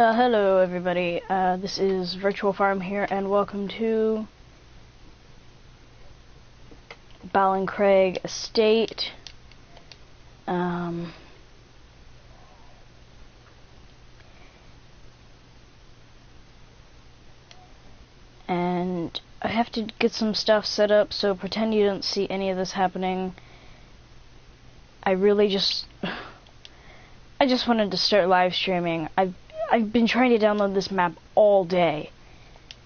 Hello everybody, this is Virtual Farm here, and welcome to BallinCraig Estate. And I have to get some stuff set up, so pretend you don't see any of this happening. I just wanted to start live streaming. I've been trying to download this map all day,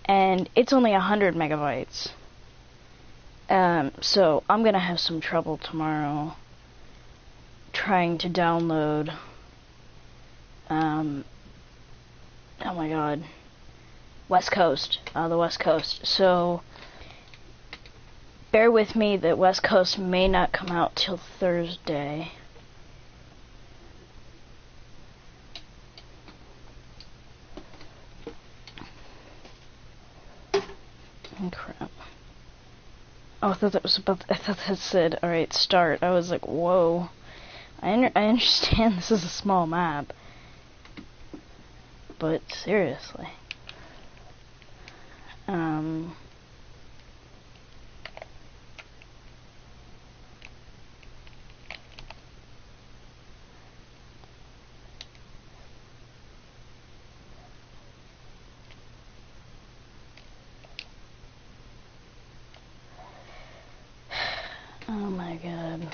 and it's only 100 megabytes. So I'm gonna have some trouble tomorrow trying to download. Oh my god, West Coast, the West Coast. So bear with me that West Coast may not come out till Thursday. Oh, crap. Oh, I thought that said, alright, start. I was like, whoa. I understand this is a small map, but seriously. Oh my god.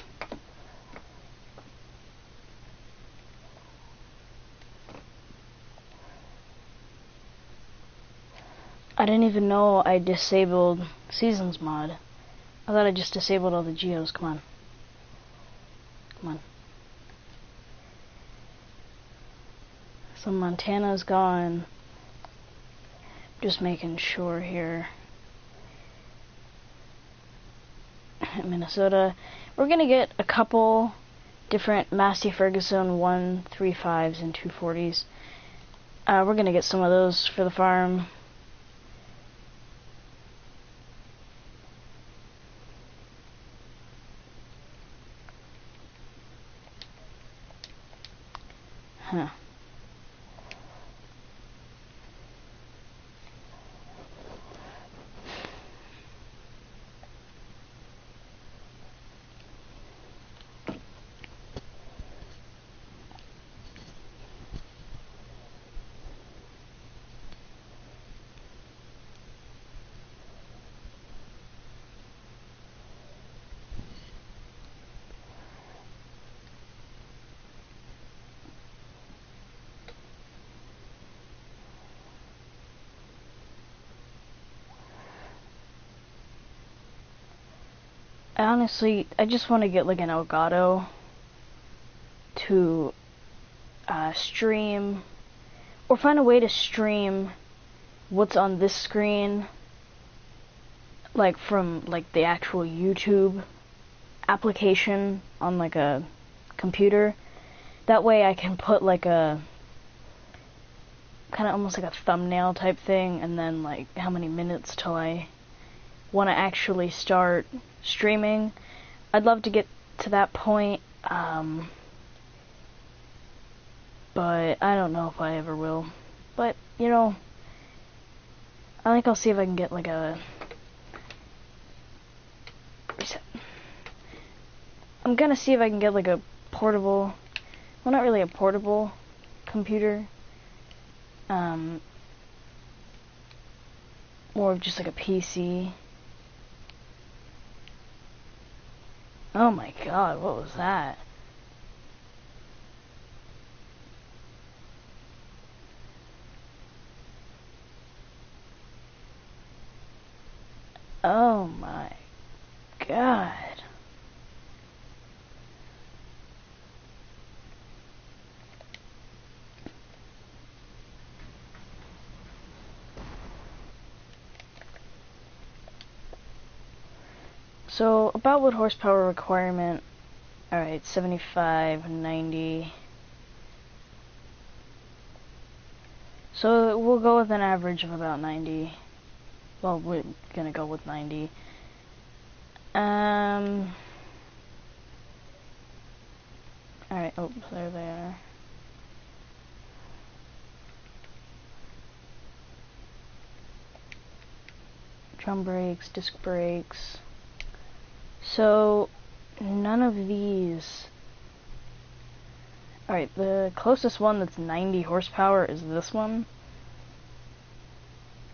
I didn't even know I disabled Seasons mod. I thought I just disabled all the geos. Come on. Come on. So Montana's gone. Just making sure here. Minnesota. We're gonna get a couple different Massey Ferguson 135s and 240s. We're gonna get some of those for the farm. Huh. Honestly, I just want to get like an Elgato to stream, or find a way to stream what's on this screen, like from like the actual YouTube application on like a computer. That way I can put like a kind of almost like a thumbnail type thing, and then like how many minutes till I want to actually start streaming. I'd love to get to that point, but I don't know if I ever will. But, you know, I think I'll see if I can get like a reset. I'm gonna see if I can get like a portable, well, not really a portable computer, more of just like a PC. Oh my god, what was that? Oh my god. So, about what horsepower requirement? Alright, 75, 90. So, we'll go with an average of about 90. Well, we're gonna go with 90. Alright, oh, there they are. drum brakes, disc brakes. So, none of these. Alright, the closest one that's 90 horsepower is this one.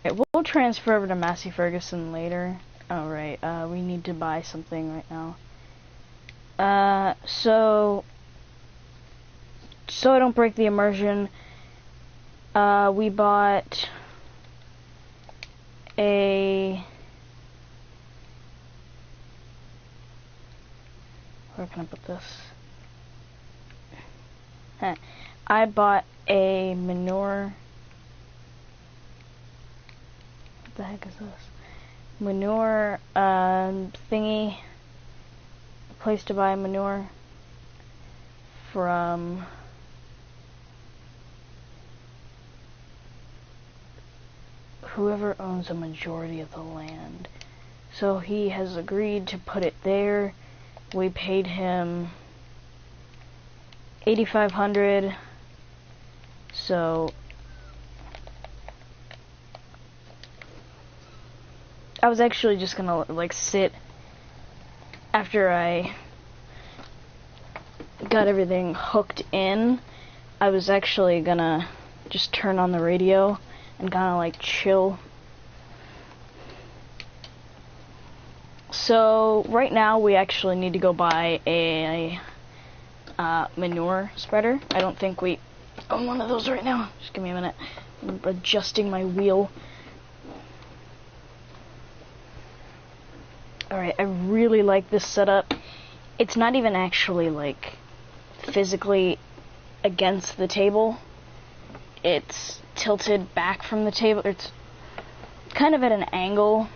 Okay, we'll transfer over to Massey Ferguson later. Alright, we need to buy something right now. So I don't break the immersion, we bought a... Where can I put this? I bought a manure... What the heck is this? Manure, thingy. A place to buy manure from... whoever owns a majority of the land. So he has agreed to put it there. We paid him $8,500. So I was actually just gonna like sit after I got everything hooked in. I was actually gonna just turn on the radio and kind of like chill. So right now we actually need to go buy a manure spreader. I don't think we own one of those right now. Just give me a minute. I'm adjusting my wheel. Alright, I really like this setup. It's not even actually like physically against the table. It's tilted back from the table. It's kind of at an angle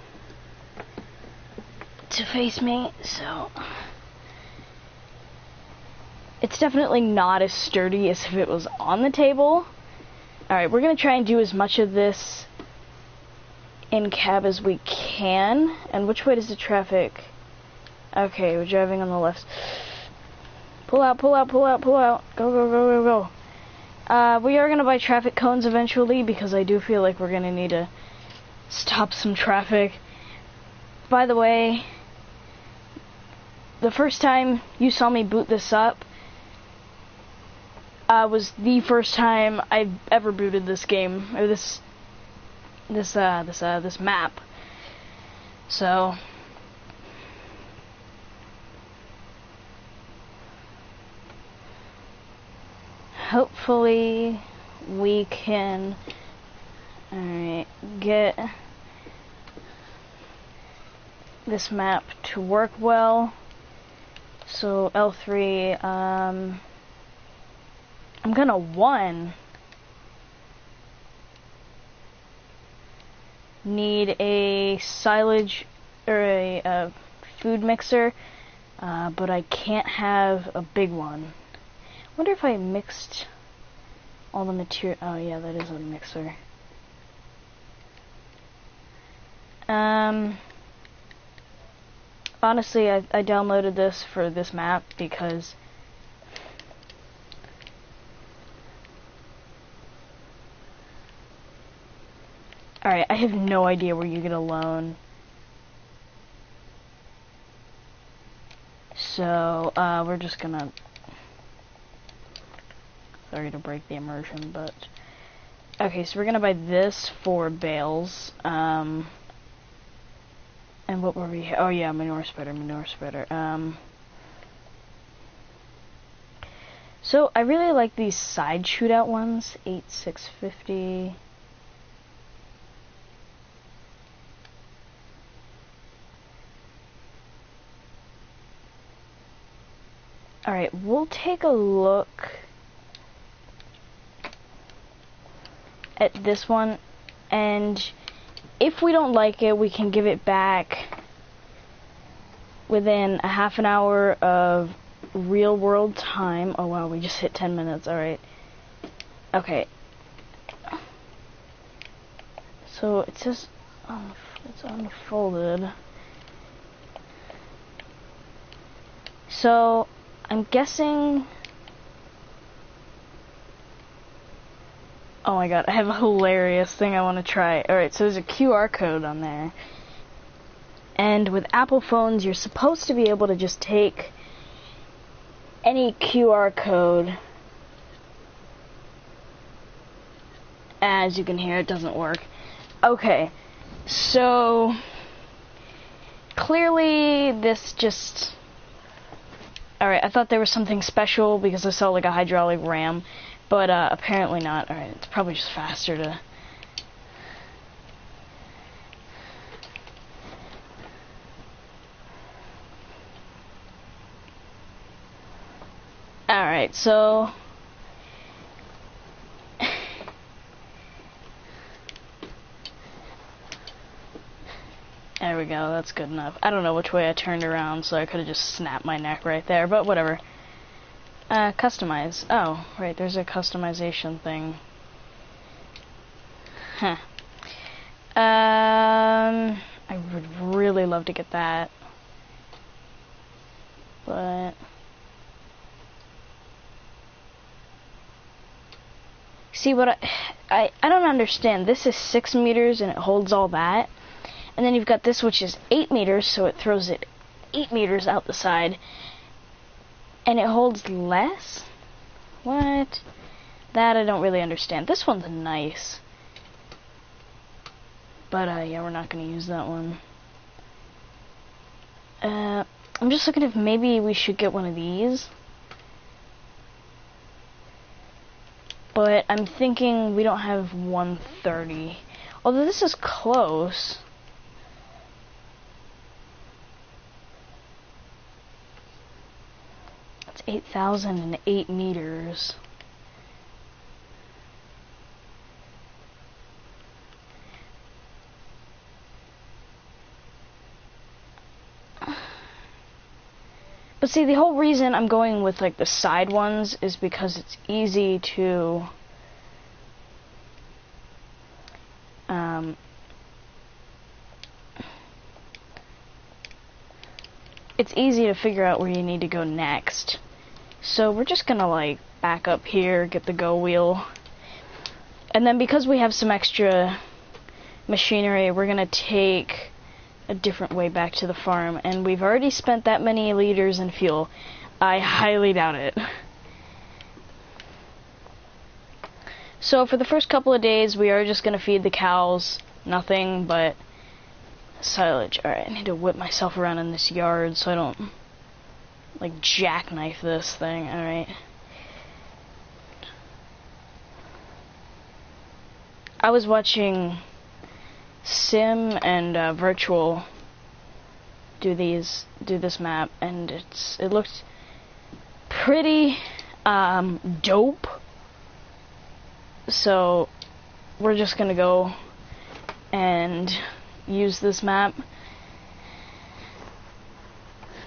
to face me, so it's definitely not as sturdy as if it was on the table. Alright, we're gonna try and do as much of this in cab as we can. And which way does the traffic? Okay, we're driving on the left. Pull out, pull out, pull out, pull out. Go, go, go, go, go. We are going to buy traffic cones eventually, because I do feel like we're going to need to stop some traffic. By the way, the first time you saw me boot this up was the first time I've ever booted this game, or this map. So hopefully we can get this map to work well. So L3, I'm gonna need a silage or a food mixer, but I can't have a big one. I wonder if I mixed all the material. Oh yeah, that is a mixer. Honestly, I downloaded this for this map because alright, I have no idea where you get a loan. So, we're just gonna... Sorry to break the immersion, but... Okay, so we're gonna buy this for bales. And what were we... Oh yeah, manure spreader, manure spreader. So, I really like these side shootout ones. 8,650... Alright, we'll take a look at this one, and if we don't like it, we can give it back within a half an hour of real world time. Oh wow, we just hit 10 minutes, alright. Okay. So it says, it's unfolded. So, I'm guessing... Oh my god, I have a hilarious thing I want to try. Alright, so there's a QR code on there. And with Apple phones, you're supposed to be able to just take any QR code. As you can hear, it doesn't work. Okay, so clearly this just... Alright, I thought there was something special because I saw like a hydraulic ram, but apparently not. Alright, it's probably just faster to... Alright, so... There we go, that's good enough. I don't know which way I turned around, so I could have just snapped my neck right there, but whatever. Customize. Oh, right, there's a customization thing. Huh. I would really love to get that. But... See, what I don't understand. This is 6 meters and it holds all that. And then you've got this, which is 8 meters, so it throws it 8 meters out the side. And it holds less? What? That I don't really understand. This one's nice. But, yeah, we're not going to use that one. I'm just looking if maybe we should get one of these. But I'm thinking we don't have 130. Although this is close. It's 8,008 meters. But see, the whole reason I'm going with like the side ones is because it's easy to figure out where you need to go next. So we're just gonna like back up here, get the go wheel, and then because we have some extra machinery, we're gonna take a different way back to the farm, and we've already spent that many liters in fuel. I highly doubt it. So for the first couple of days, we are just gonna feed the cows nothing but silage. Alright, I need to whip myself around in this yard so I don't like jackknife this thing. Alright. I was watching Sim and Virtual do this map, and it looked pretty dope. So we're just gonna go and use this map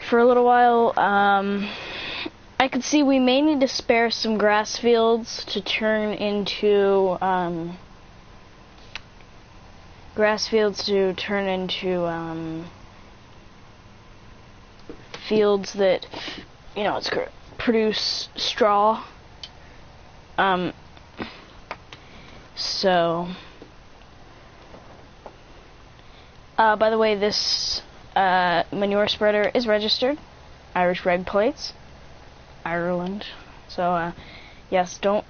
for a little while. I could see we may need to spare some grass fields to turn into fields that, you know, it's produce straw. So, by the way, this manure spreader is registered. Irish reg plates. Ireland. So, yes, don't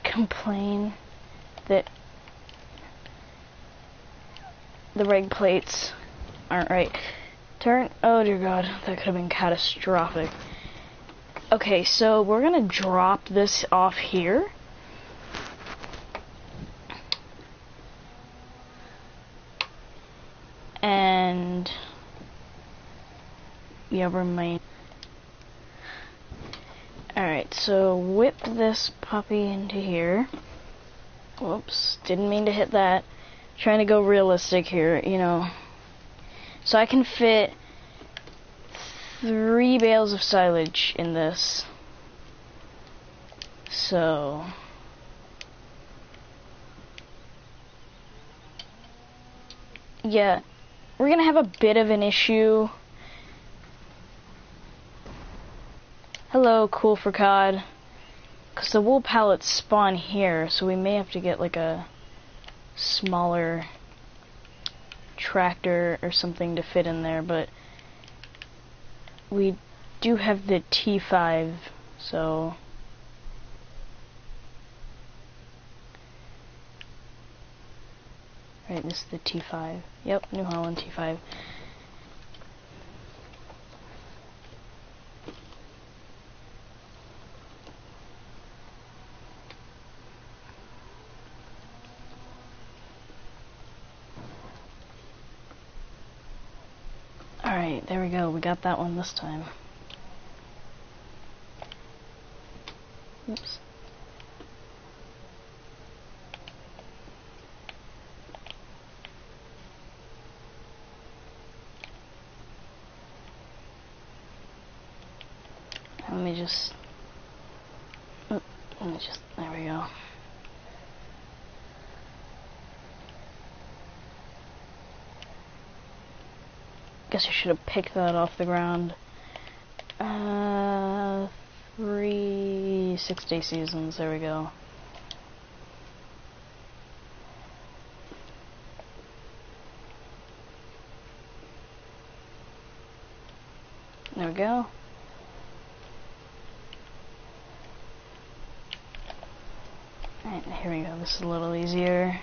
complain that the reg plates aren't right. Oh dear God, that could have been catastrophic. Okay, so we're gonna drop this off here. And yeah, remain. Alright, so whip this puppy into here. Whoops, didn't mean to hit that. Trying to go realistic here, you know. So I can fit 3 bales of silage in this. So yeah, we're gonna have a bit of an issue. Hello, Cool for Cod. Because the wool pallets spawn here, so we may have to get like a smaller tractor or something to fit in there, but we do have the T5, so right, this is the T5. Yep, New Holland T5. Alright, there we go. We got that one this time. Oops. Let me just... there we go. Guess I should have picked that off the ground. 3 6-day seasons, there we go. There we go. Alright, here we go. This is a little easier.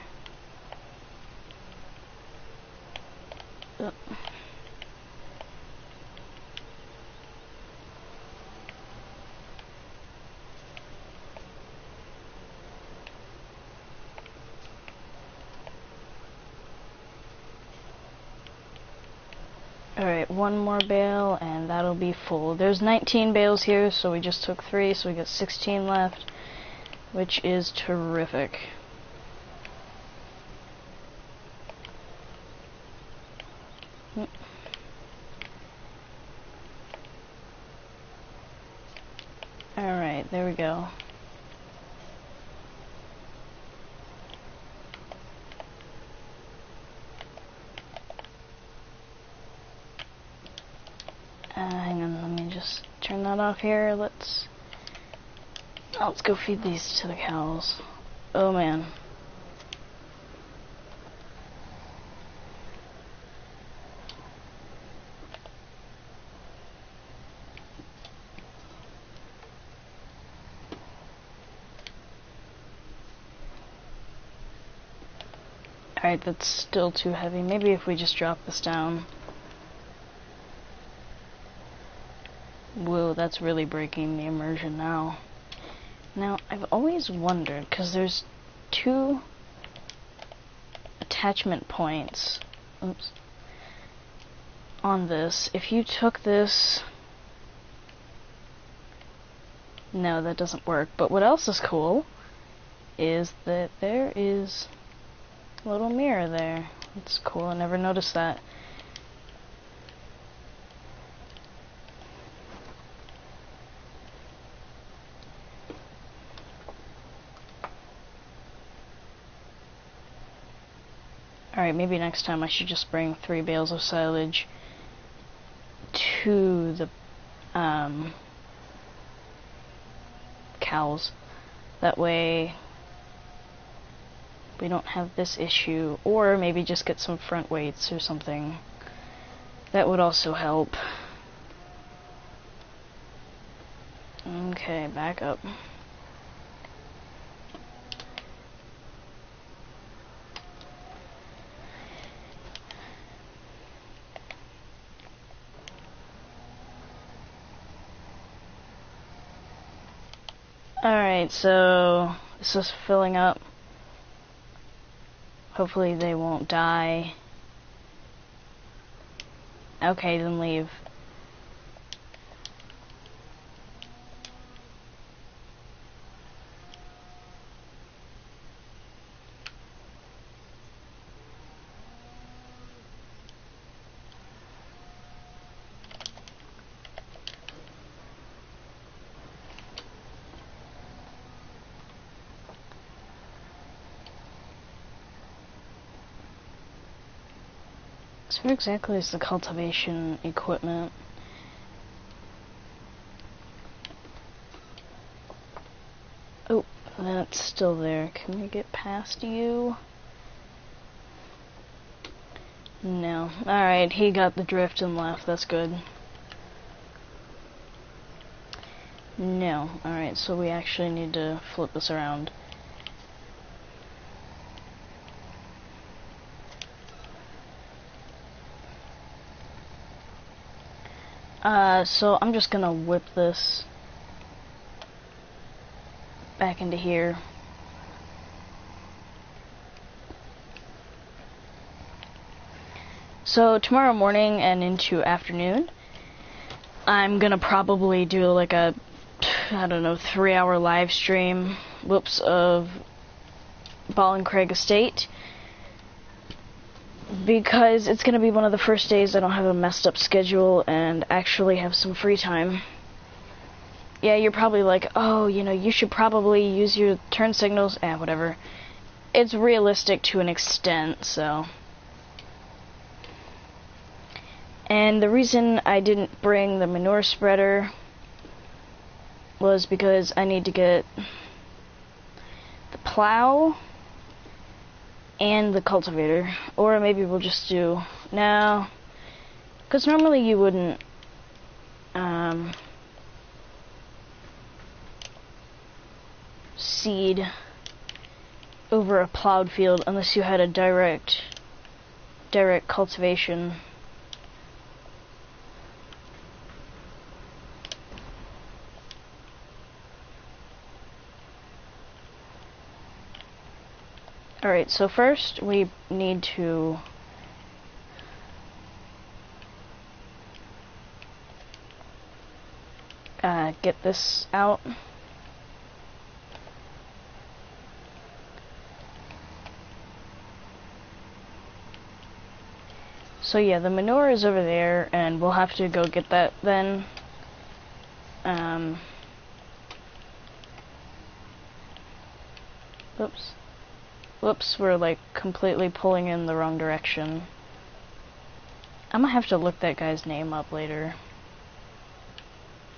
Alright, one more bale and that'll be full. There's 19 bales here, so we just took 3, so we got 16 left, which is terrific. Alright, there we go. Hang on, let me just turn that off here. Let's go feed these to the cows. Oh man. Alright, that's still too heavy. Maybe if we just drop this down. Whoa, that's really breaking the immersion now. Now, I've always wondered, because there's 2 attachment points, oops, on this. If you took this... No, that doesn't work. But what else is cool is that there is a little mirror there. It's cool, I never noticed that. Alright, maybe next time I should just bring 3 bales of silage to the cows. That way we don't have this issue, or maybe just get some front weights or something. That would also help. Okay, back up. Alright, so this is filling up. Hopefully they won't die. Okay, then leave. So where exactly is the cultivation equipment? Oh, that's still there. Can we get past you? No. Alright, he got the drift and left. That's good. No. Alright, so we actually need to flip this around. So I'm just gonna whip this back into here. So tomorrow morning and into afternoon, I'm gonna probably do like a, I don't know, 3-hour live stream, of BallinCraig Estate, because it's gonna be one of the first days I don't have a messed up schedule and actually have some free time. Yeah, you're probably like, oh, you know, you should probably use your turn signals. Whatever. It's realistic to an extent, so. And the reason I didn't bring the manure spreader was because I need to get the plow and the cultivator. Or maybe we'll just do, no, because normally you wouldn't seed over a plowed field unless you had a direct cultivation. Alright, so first we need to get this out. So yeah, the manure is over there, and we'll have to go get that then. Whoops, we're like completely pulling in the wrong direction. I'm gonna have to look that guy's name up later.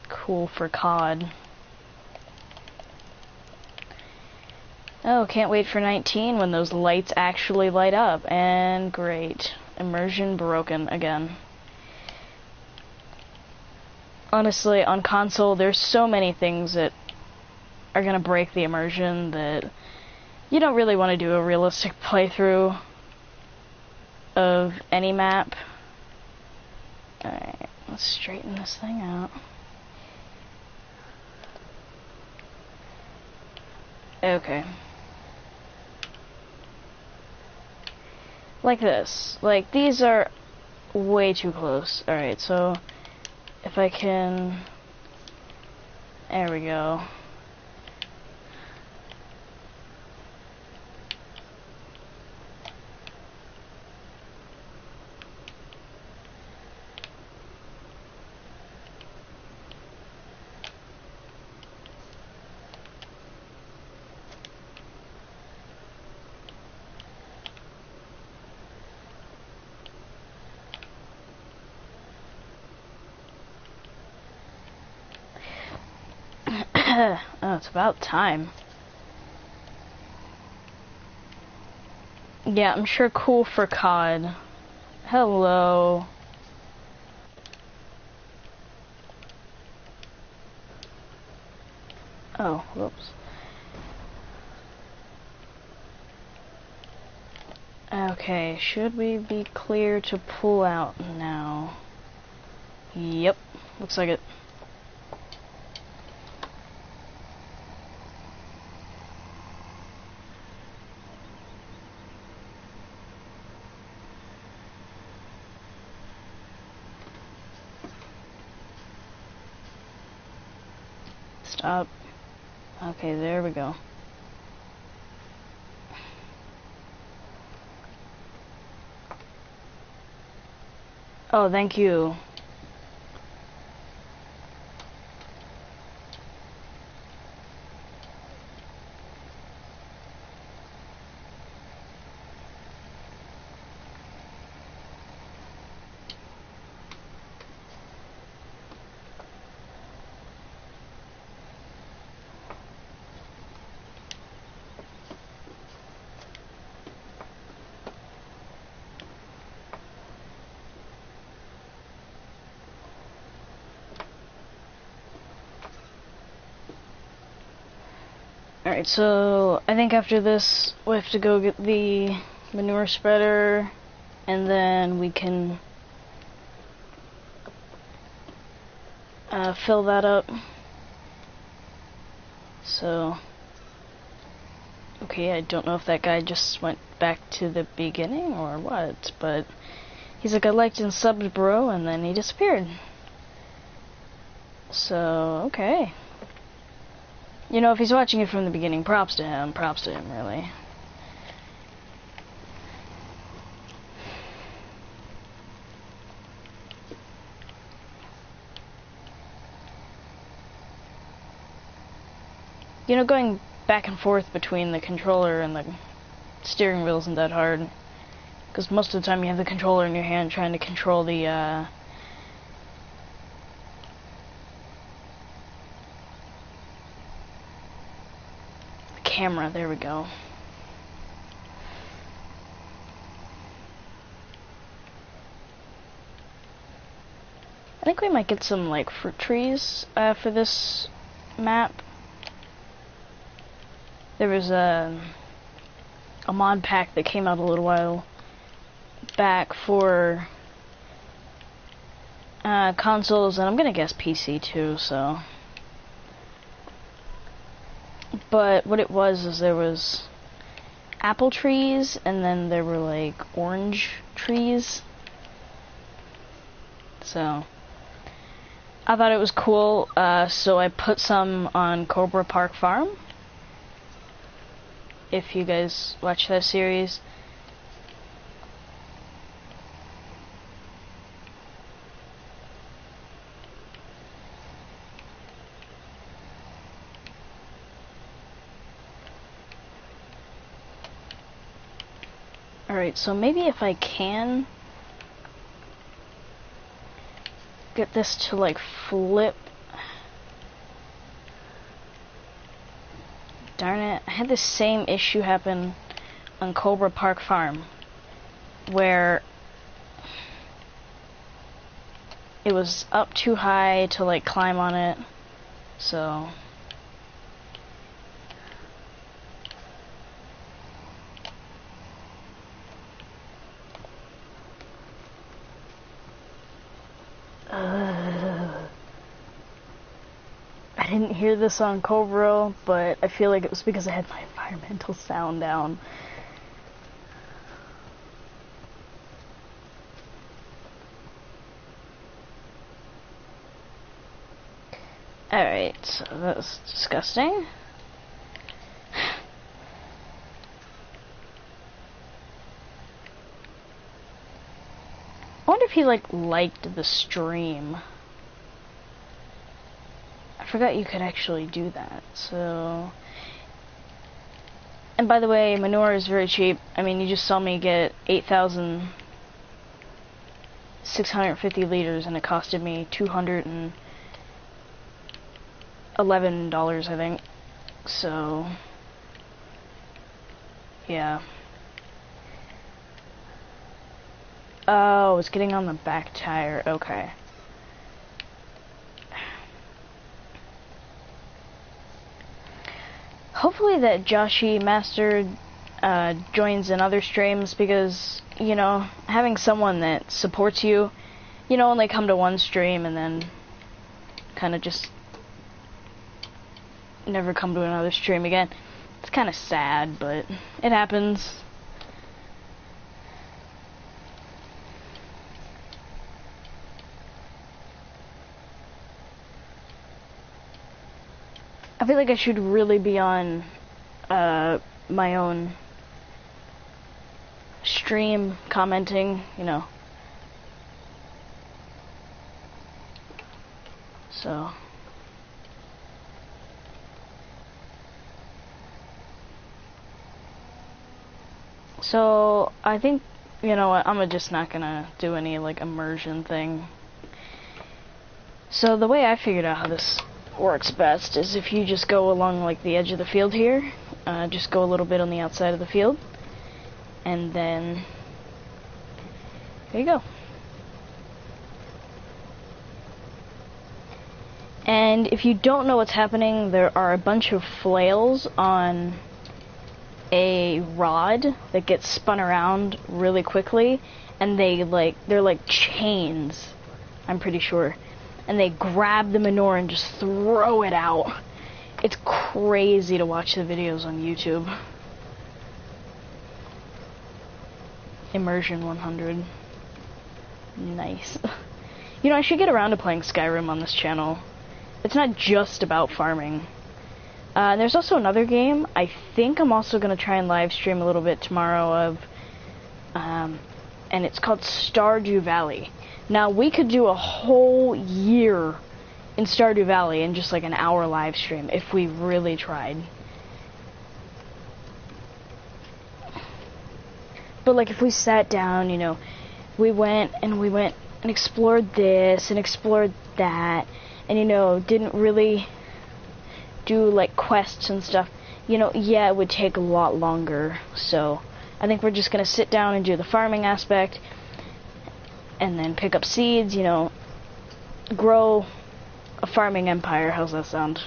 Cool for COD. Oh, can't wait for 19 when those lights actually light up. And great. Immersion broken again. Honestly, on console, there's so many things that are gonna break the immersion that you don't really want to do a realistic playthrough of any map. Alright, let's straighten this thing out. Okay. Like this. Like, these are way too close. Alright, so if I can... There we go. Oh, it's about time. Yeah, I'm sure cool for COD. Hello. Oh, whoops. Okay, should we be clear to pull out now? Yep, looks like it. Stop. Okay, there we go. Oh, thank you. Alright, so I think after this we have to go get the manure spreader, and then we can fill that up. So, okay, I don't know if that guy just went back to the beginning or what, but he's like, I liked and subbed, bro, and then he disappeared. So, okay. You know, if he's watching it from the beginning, props to him, really. You know, going back and forth between the controller and the steering wheel isn't that hard, because most of the time you have the controller in your hand trying to control the camera. There we go. I think we might get some like fruit trees for this map. There was a mod pack that came out a little while back for consoles, and I'm gonna guess PC too, so. But what it was is there was apple trees, and then there were like orange trees. So I thought it was cool, so I put some on Cobra Park Farm. If you guys watch that series. Alright, so maybe if I can get this to like flip. Darn it, I had the same issue happen on Cobra Park Farm, where it was up too high to like climb on it, so. I didn't hear this on Cobra, but I feel like it was because I had my environmental sound down. Alright, so that was disgusting. I wonder if he liked the stream. I forgot you could actually do that, so. And by the way, manure is very cheap. I mean, you just saw me get 8,650 liters, and it costed me $211, I think. So, yeah. Oh, it's getting on the back tire. Okay. Hopefully that Joshi Master joins in other streams, because, you know, having someone that supports you, you know, only come to one stream and then kind of just never come to another stream again. It's kind of sad, but it happens. I feel like I should really be on my own stream commenting, you know. So I think, you know what, I'm just not gonna do any like immersion thing. So the way I figured out how this works best is if you just go along like the edge of the field here, just go a little bit on the outside of the field, and then there you go. And if you don't know what's happening, there are a bunch of flails on a rod that gets spun around really quickly, and they're like chains, I'm pretty sure. And they grab the manure and just throw it out. It's crazy to watch the videos on YouTube. Immersion 100. Nice. You know, I should get around to playing Skyrim on this channel. It's not just about farming. There's also another game. I think I'm also going to try and live stream a little bit tomorrow of, and it's called Stardew Valley. Now, we could do a whole year in Stardew Valley in just like an hour live stream if we really tried. But like if we sat down, you know, we went and explored this and explored that, and you know, didn't really do like quests and stuff, you know, yeah, it would take a lot longer. So I think we're just gonna sit down and do the farming aspect, and then pick up seeds, you know, grow a farming empire. How's that sound?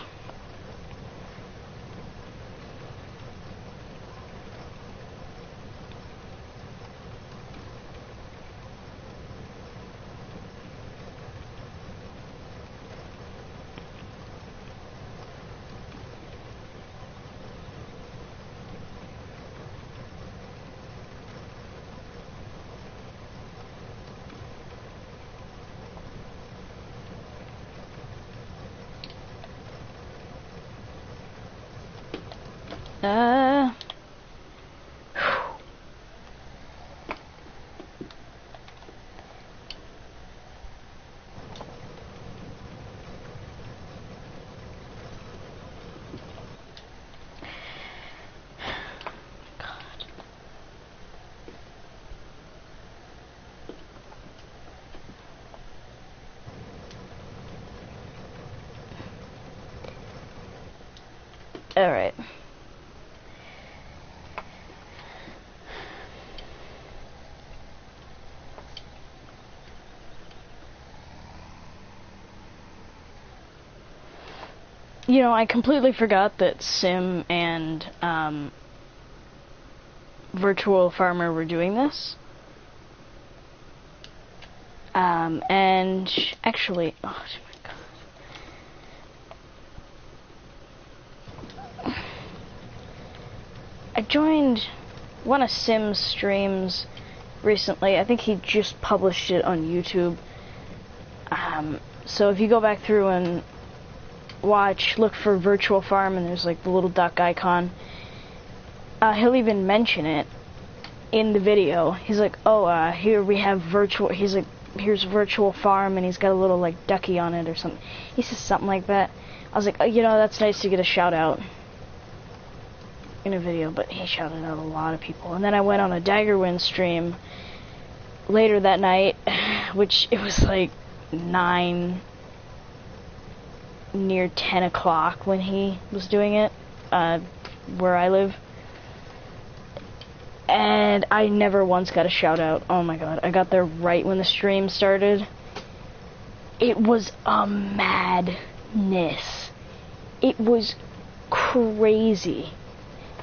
Alright. You know, I completely forgot that Sim and Virtual Farmer were doing this. And actually, oh my god. I joined one of Sim's streams recently. I think he just published it on YouTube. So if you go back through and watch, look for Virtual Farm, and there's like the little duck icon. He'll even mention it in the video. He's like, oh, here we have virtual, he's like, here's Virtual Farm, and he's got a little like ducky on it or something. He says something like that. I was like, oh, you know, that's nice to get a shout out in a video, but he shouted out a lot of people. And then I went on a Daggerwind stream later that night, which it was like 9, near 10 o'clock when he was doing it, where I live. And I never once got a shout out. Oh my god, I got there right when the stream started. It was a madness. It was crazy.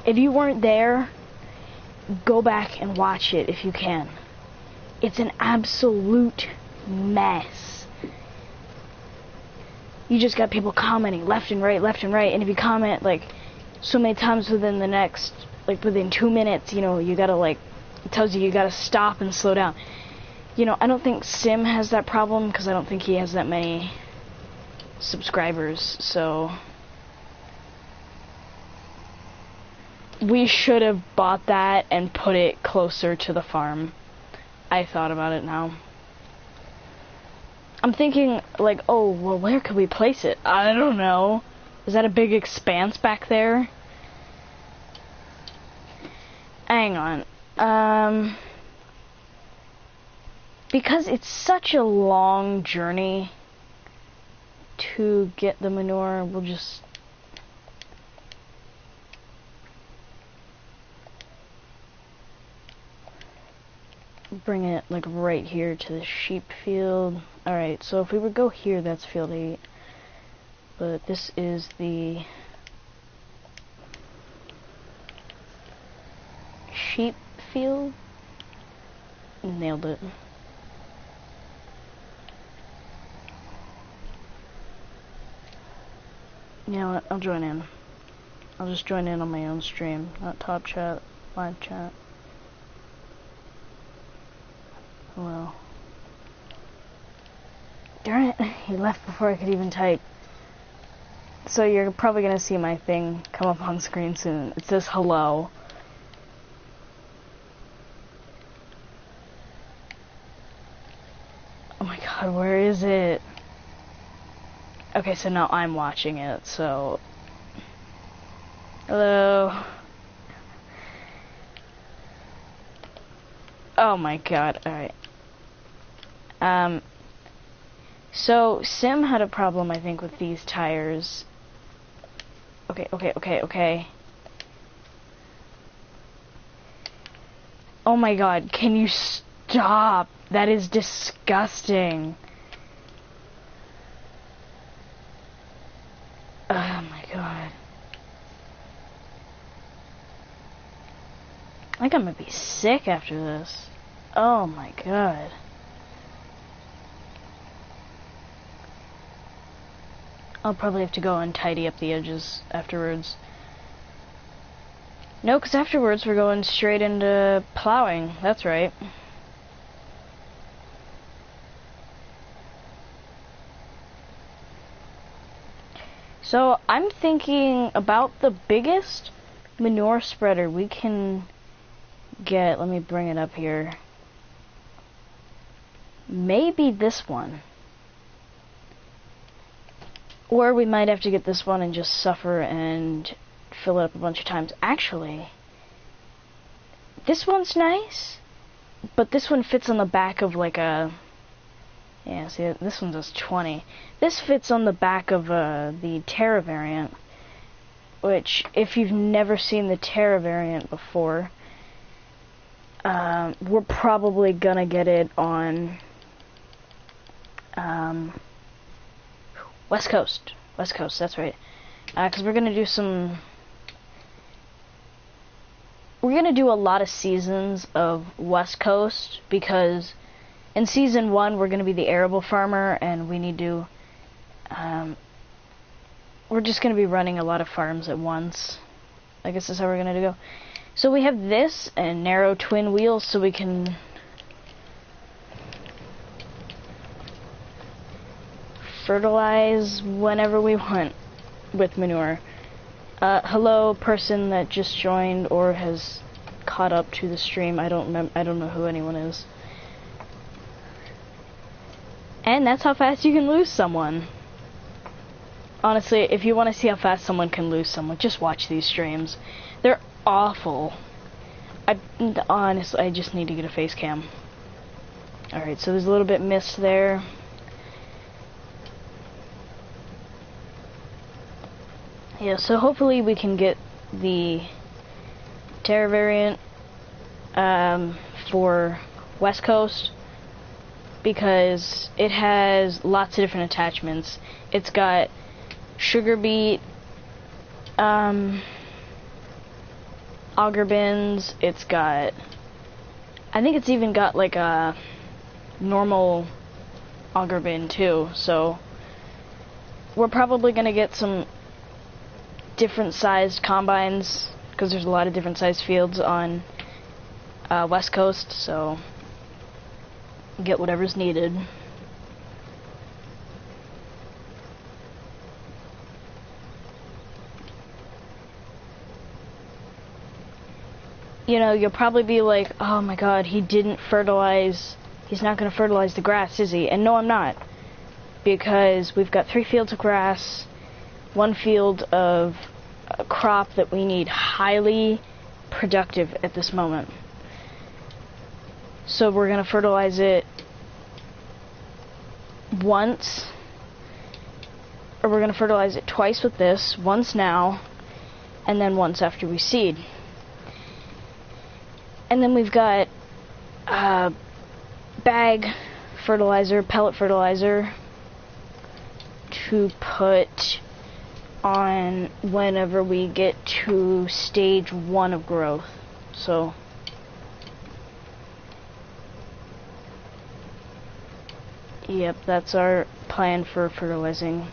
If you weren't there, go back and watch it if you can. It's an absolute mess. You just got people commenting left and right, and if you comment like so many times within the next, like within 2 minutes, you know, you gotta like, it tells you gotta stop and slow down. You know, I don't think Sim has that problem because I don't think he has that many subscribers, so we should have bought that and put it closer to the farm. I thought about it now. I'm thinking, like, oh, well, where could we place it? I don't know. Is that a big expanse back there? Hang on. Because it's such a long journey to get the manure, we'll just... bring it like right here to the sheep field. Alright, so if we would go here, that's field 8. but this is the sheep field. Nailed it. You know what? I'll join in. I'll just join in on my own stream, not top chat, live chat. Well. Darn it, he left before I could even type. So you're probably gonna see my thing come up on screen soon. It says hello. Oh my god, where is it? Okay, so now I'm watching it, so... Hello? Oh my god, alright. So, Sim had a problem, I think, with these tires. Okay. Oh my god, can you stop? That is disgusting. Oh my god. I think I'm gonna be sick after this. Oh my god. I'll probably have to go and tidy up the edges afterwards. No, because afterwards we're going straight into plowing. That's right. So I'm thinking about the biggest manure spreader we can get. Let me bring it up here. Maybe this one. Or we might have to get this one and just suffer and fill it up a bunch of times. Actually, this one's nice, but this one fits on the back of like a... Yeah, see, this one does 20. This fits on the back of the Terra variant, which, if you've never seen the Terra variant before, we're probably gonna get it on West Coast, that's right. Because we're gonna do a lot of seasons of West Coast, because in season 1 we're gonna be the arable farmer, and we need to, we're just gonna be running a lot of farms at once. I guess that's how we're gonna go. So we have this and narrow twin wheels, so we can fertilize whenever we want with manure. Hello, person that just joined or has caught up to the stream. I don't know who anyone is. And that's how fast you can lose someone. Honestly, if you want to see how fast someone can lose someone, just watch these streams. They're awful. Honestly, I just need to get a face cam. Alright, so there's a little bit missed there. Yeah, so hopefully we can get the Terra variant for West Coast, because it has lots of different attachments. It's got sugar beet, auger bins, it's got, I think it's even got like a normal auger bin too, so we're probably gonna get some different sized combines, because there's a lot of different sized fields on West Coast, so get whatever's needed. You know, you'll probably be like, oh my god, he didn't fertilize, he's not going to fertilize the grass, is he? And no, I'm not, because we've got 3 fields of grass, 1 field of a crop that we need highly productive at this moment. So we're going to fertilize it once, or we're going to fertilize it twice with this, once now, and then once after we seed. And then we've got bag fertilizer, pellet fertilizer, to put on whenever we get to stage 1 of growth. So yep, that's our plan for fertilizing.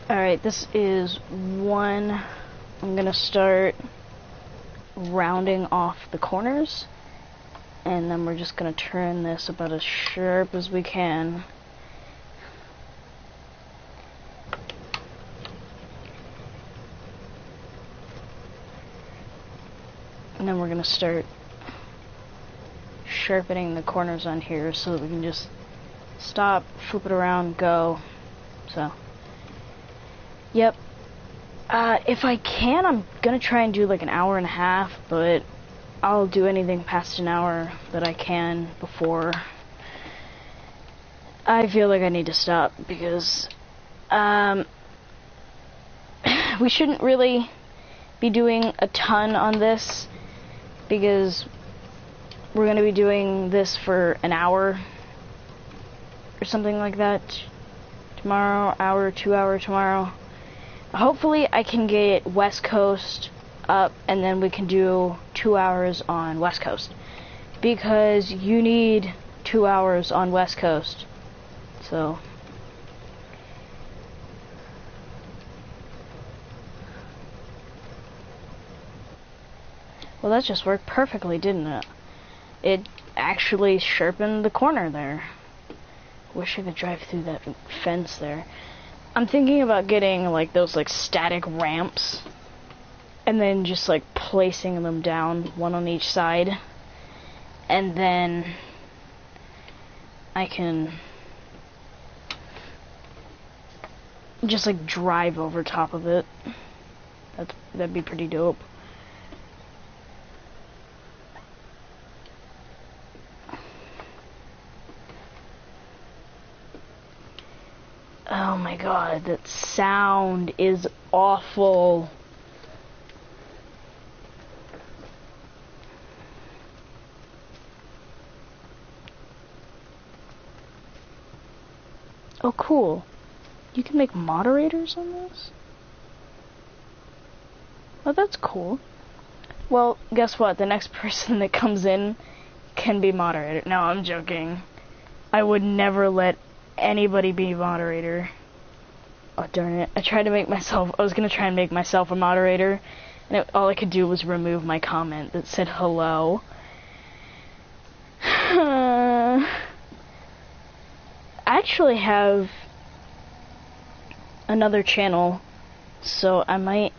Alright, this is 1. I'm gonna start rounding off the corners, and then we're just gonna turn this about as sharp as we can. And then we're gonna start sharpening the corners on here so that we can just stop, flip it around, go. So yep. If I can, I'm gonna try and do like an hour and a half, but I'll do anything past an hour that I can before I feel like I need to stop, because we shouldn't really be doing a ton on this, because we're gonna be doing this for an hour or something like that tomorrow, hour, 2 hour tomorrow. Hopefully I can get West Coast up, and then we can do 2 hours on West Coast, because you need 2 hours on West Coast. So well, that just worked perfectly, didn't it? It actually sharpened the corner there. Wish I could drive through that fence there. I'm thinking about getting like those like static ramps, and then just like placing them down, one on each side, and then I can just like drive over top of it. That'd be pretty dope. Oh my god, that sound is awful. Oh cool. You can make moderators on this? Oh, that's cool. Well, guess what? The next person that comes in can be moderator. No, I'm joking. I would never let anybody be moderator. Oh darn it. I was gonna try and make myself a moderator, and all I could do was remove my comment that said hello. I actually have another channel, so I might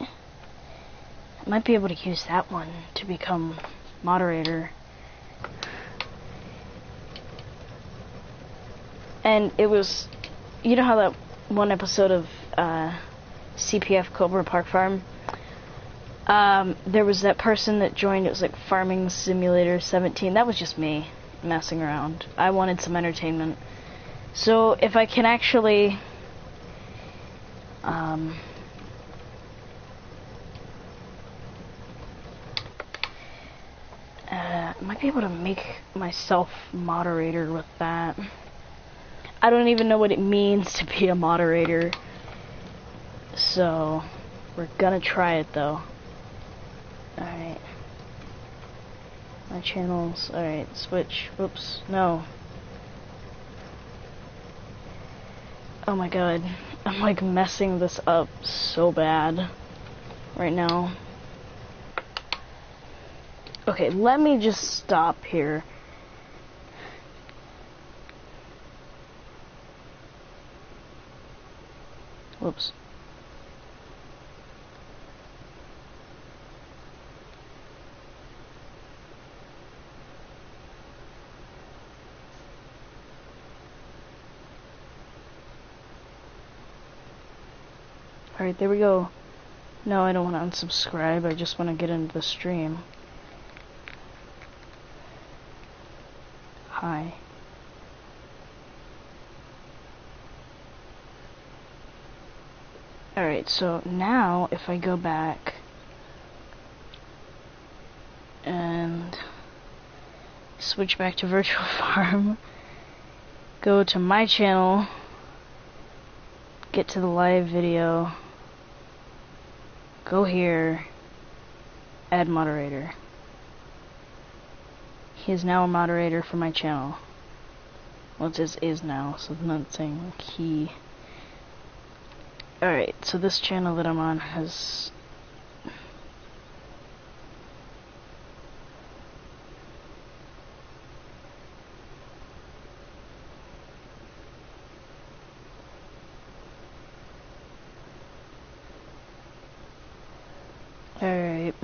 be able to use that one to become moderator. And it was, you know how that one episode of CPF Cobra Park Farm, there was that person that joined. It was like Farming Simulator 17. That was just me messing around. I wanted some entertainment. So if I can actually I might be able to make myself moderator with that. I don't even know what it means to be a moderator, so we're gonna try it though. Alright. My channels, alright, switch, whoops, no. Oh my god, I'm like messing this up so bad right now. Okay, let me just stop here. Whoops. Alright, there we go. No, I don't want to unsubscribe, I just want to get into the stream. hi. Alright, so now if I go back and switch back to Virtual Farm, go to my channel, get to the live video, go here, add moderator. He is now a moderator for my channel. Well, it says is now, so I'm not saying like he. Alright, so this channel that I'm on has... Alright.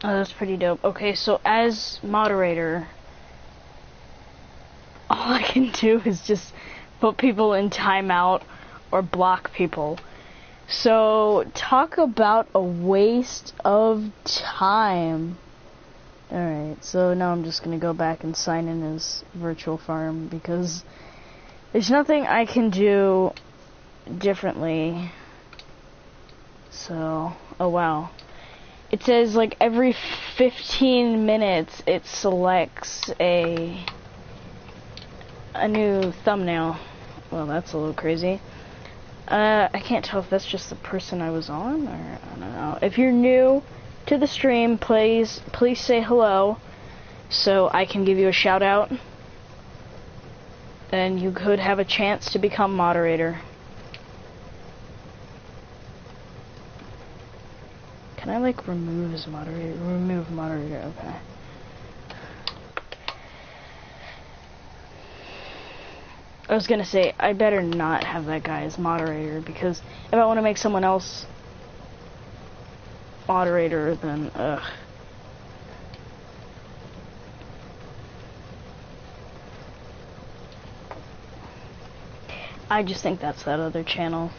Oh, that's pretty dope. Okay, so as moderator, all I can do is just put people in timeout or block people. So, talk about a waste of time. Alright, so now I'm just gonna go back and sign in as Virtual Farm because there's nothing I can do differently. So, oh wow. It says like every 15 minutes it selects a new thumbnail. Well, that's a little crazy. I can't tell if that's just the person I was on, or I don't know. If you're new to the stream, please say hello so I can give you a shout out. And you could have a chance to become moderator. Can I like remove as moderator? Remove moderator, okay. I was gonna say, I better not have that guy as moderator, because if I want to make someone else moderator, then, ugh. I just think that's that other channel.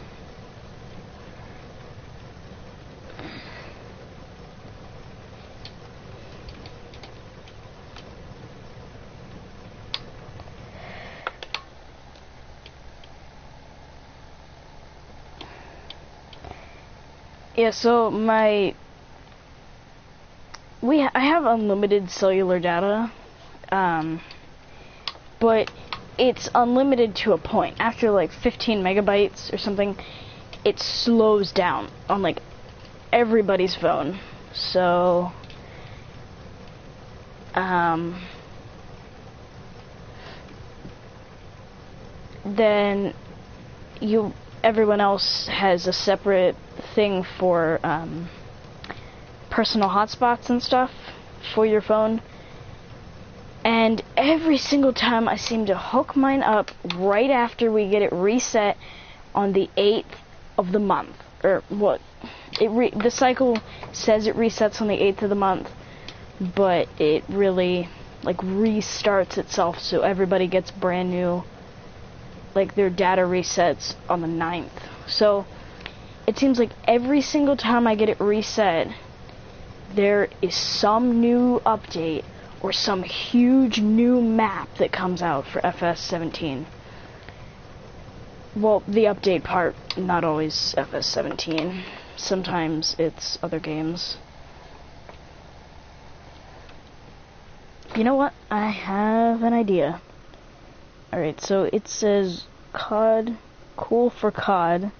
Yeah, so I have unlimited cellular data, but it's unlimited to a point. After like 15 megabytes or something, it slows down on like everybody's phone. So, then everyone else has a separate thing for personal hotspots and stuff for your phone, and every single time I seem to hook mine up right after we get it reset on the 8th of the month, or what the cycle says it resets on the 8th of the month, but it really like restarts itself, so everybody gets brand new, like their data resets on the 9th. So it seems like every single time I get it reset, there is some new update or some huge new map that comes out for FS17. Well, the update part, not always FS17. Sometimes it's other games. You know what? I have an idea. Alright, so it says COD, cool for COD.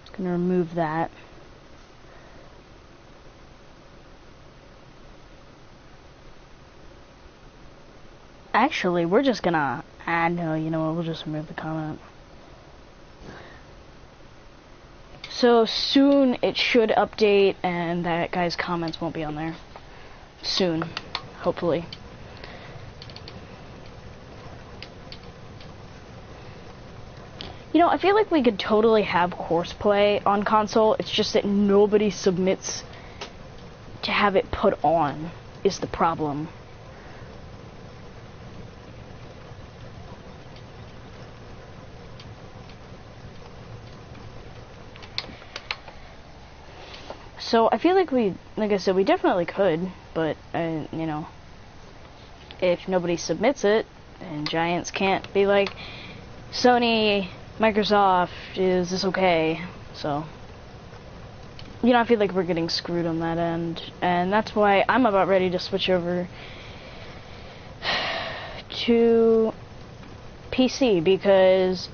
Just gonna remove that. Actually, we're just gonna... no, you know what, we'll just remove the comment. So soon it should update and that guy's comments won't be on there. Soon, hopefully. You know, I feel like we could totally have Courseplay on console. It's just that nobody submits to have it put on is the problem. So I feel like like I said, we definitely could, but you know, if nobody submits it, and Giants can't be like, Sony, Microsoft, is this okay? So, you know, I feel like we're getting screwed on that end, and that's why I'm about ready to switch over to PC, because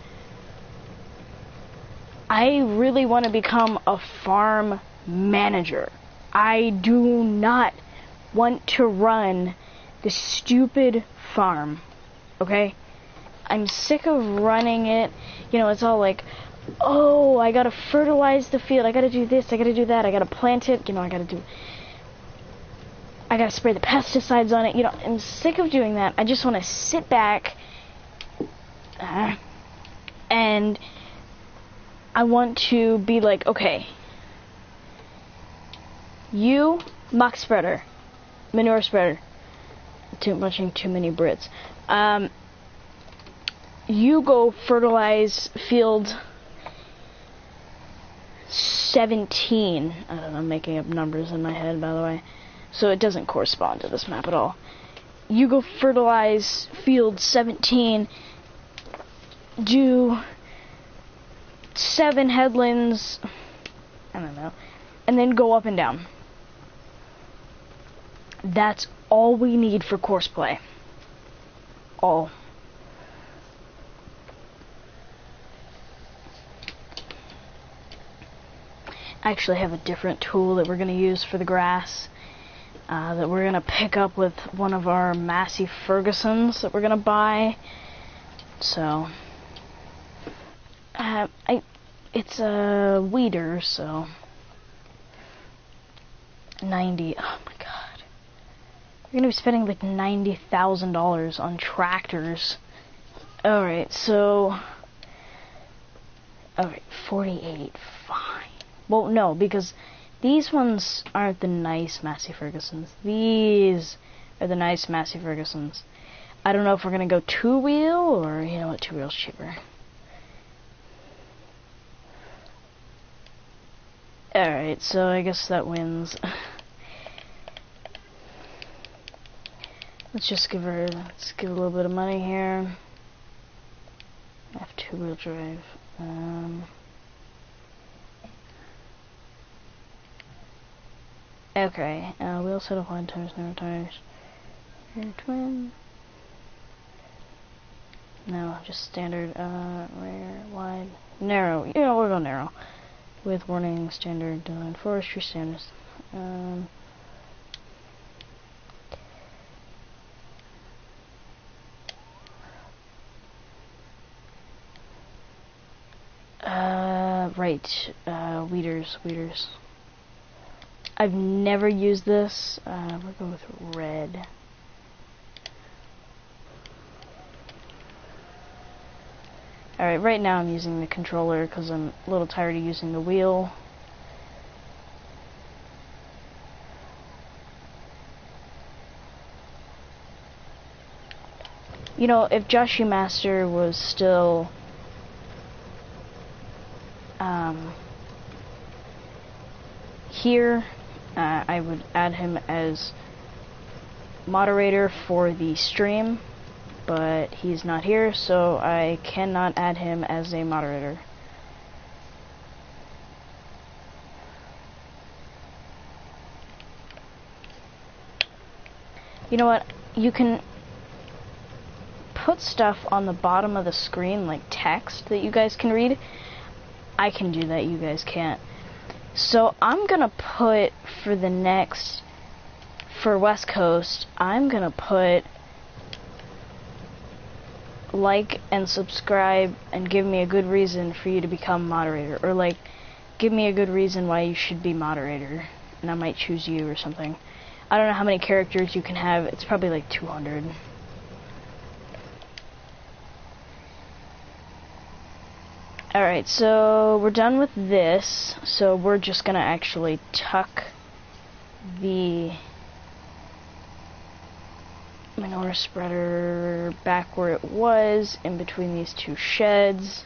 I really want to become a farm manager. I do not want to run this stupid farm, okay? I'm sick of running it. You know, it's all like, oh, I gotta fertilize the field, I gotta do this, I gotta do that, I gotta plant it, you know, I gotta spray the pesticides on it. You know, I'm sick of doing that. I just want to sit back and I want to be like, okay, you, muck spreader, manure spreader, too many Brits, you go fertilize field 17. I don't know, I'm making up numbers in my head, by the way, so it doesn't correspond to this map at all. You go fertilize field 17, do 7 headlands, I don't know, and then go up and down. That's all we need for course play. All. I actually have a different tool that we're going to use for the grass, that we're going to pick up with one of our Massey Fergusons that we're going to buy. So, it's a weeder, so 90. Oh my god, we're gonna be spending like $90,000 on tractors. All right, so 48. Fine. Well, no, because these ones aren't the nice Massey Fergusons. These are the nice Massey Fergusons. I don't know if we're gonna go 2-wheel or, you know what, 2-wheel's cheaper. Alright, so I guess that wins. Let's give a little bit of money here. I have 2-wheel drive. Okay, wheel set of wide tires, narrow tires. Rear twin. No, just standard, rear, wide, narrow. Yeah, we'll go narrow. With warning, standard, forestry standards. Right, weeders. I've never used this. We'll go with red. Alright, right now I'm using the controller because I'm a little tired of using the wheel. You know, if Joshi Master was still here, I would add him as moderator for the stream, but he's not here, so I cannot add him as a moderator. You know what? You can put stuff on the bottom of the screen, like text that you guys can read. I can do that, you guys can't. So I'm gonna put for West Coast, I'm gonna put like and subscribe and give me a good reason for you to become moderator, or like give me a good reason why you should be moderator, and I might choose you or something. I don't know how many characters you can have. It's probably like 200. Alright, so we're done with this, so we're just gonna actually tuck the manure spreader back where it was, in between these two sheds.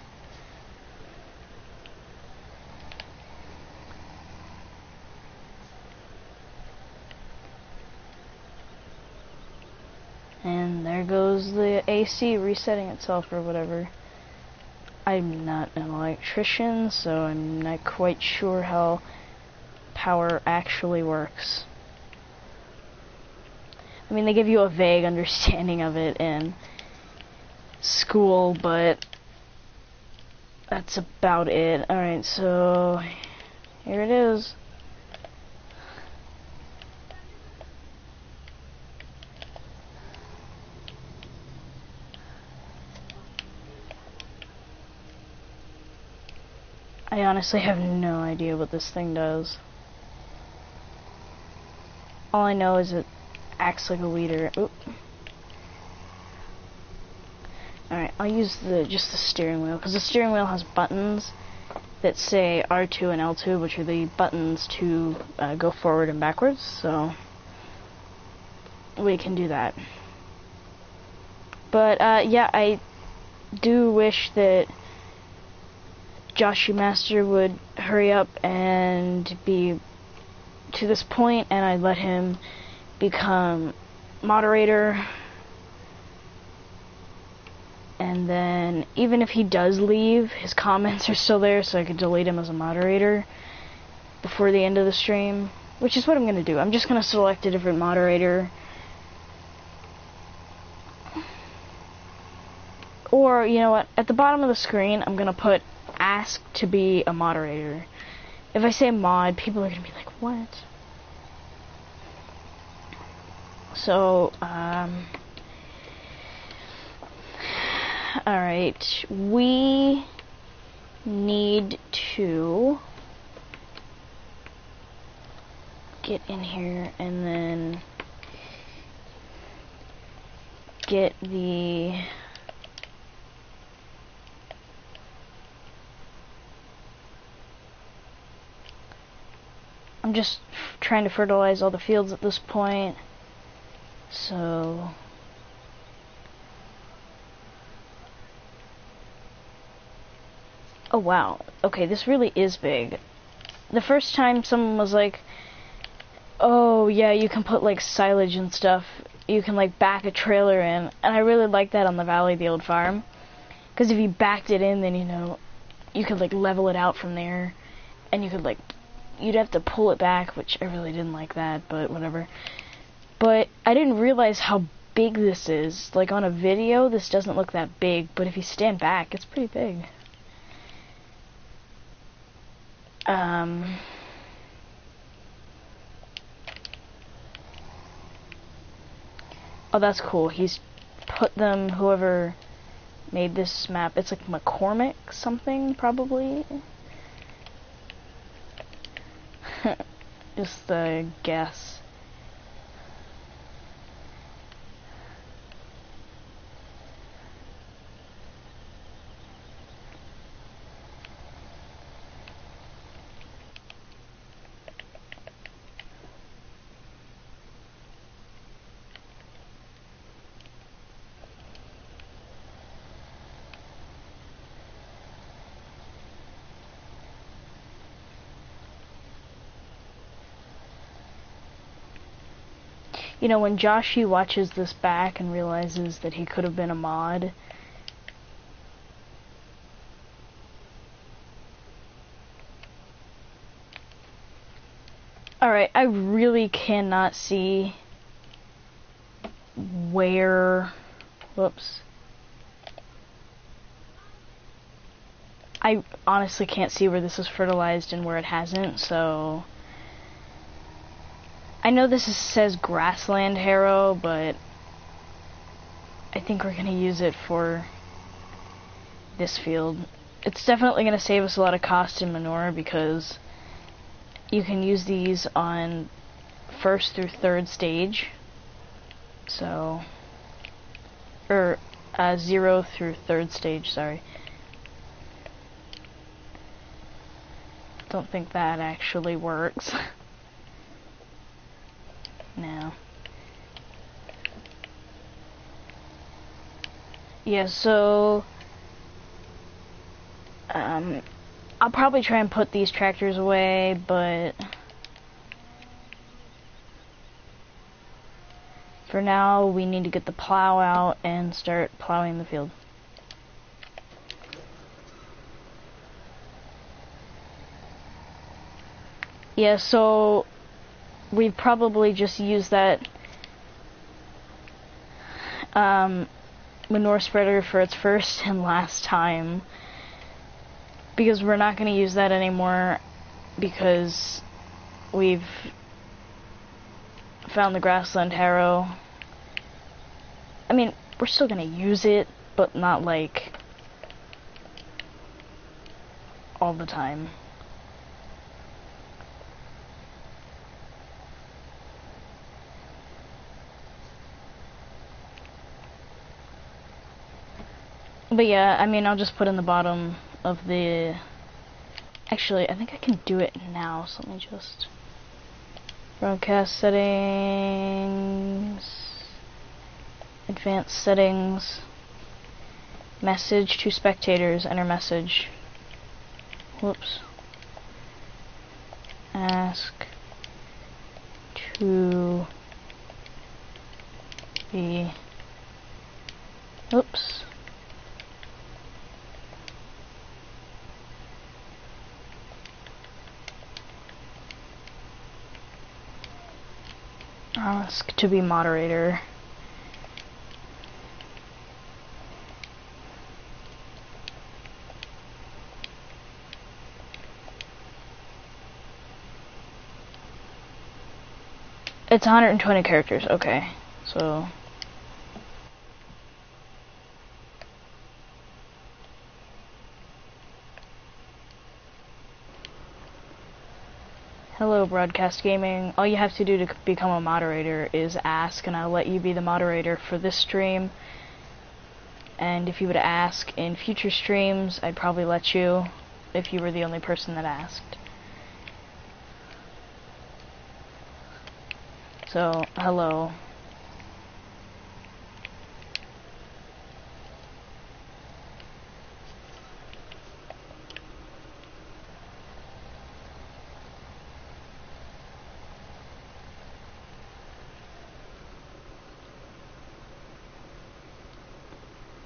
And there goes the AC resetting itself or whatever. I'm not an electrician, so I'm not quite sure how power actually works. I mean, they give you a vague understanding of it in school, but that's about it. Alright, so here it is. I honestly have no idea what this thing does. All I know is it acts like a leader. Oop. Alright, I'll use just the steering wheel, because the steering wheel has buttons that say R2 and L2, which are the buttons to go forward and backwards, so we can do that. But yeah, I do wish that Joshua Master would hurry up and be to this point, and I'd let him become moderator. And then, even if he does leave, his comments are still there, so I could delete him as a moderator before the end of the stream, which is what I'm going to do. I'm just going to select a different moderator. Or, you know what, at the bottom of the screen, I'm going to put ask to be a moderator. If I say mod, people are going to be like, what? So, alright, we need to get in here and then get the I'm just trying to fertilize all the fields at this point, so oh wow, okay, this really is big. The first time someone was like, oh yeah, you can put like silage and stuff, you can like back a trailer in, and I really like that on the Valley of the Old Farm, because if you backed it in, then you know, you could like level it out from there, and you could like, you'd have to pull it back, which I really didn't like that, but whatever. But I didn't realize how big this is. Like on a video, this doesn't look that big, but if you stand back, it's pretty big. Oh, that's cool. He's put them, whoever made this map, it's like McCormick something, probably. Just a guess. You know, when Joshi watches this back and realizes that he could have been a mod, alright, I really cannot see where, whoops, I honestly can't see where this is fertilized and where it hasn't, so I know this says grassland harrow, but I think we're going to use it for this field. It's definitely going to save us a lot of cost in manure, because you can use these on 1st through 3rd stage. So, or 0 through 3rd stage, sorry. Don't think that actually works. No. Yeah, so I'll probably try and put these tractors away, but For now, we need to get the plow out and start plowing the field. Yeah, so we probably just use that manure spreader for its first and last time, because we're not going to use that anymore because we've found the grassland harrow. I mean, we're still going to use it, but not like all the time. But yeah, I mean, I'll just put in the bottom of the... Actually, I think I can do it now, so let me just... Broadcast settings... Advanced settings... Message to spectators, enter message. Whoops. Ask to be... Oops. Ask to be moderator. It's 120 characters, okay. So... Hello, Broadcast Gaming. All you have to do to become a moderator is ask, and I'll let you be the moderator for this stream. And if you would ask in future streams, I'd probably let you, if you were the only person that asked. So, hello.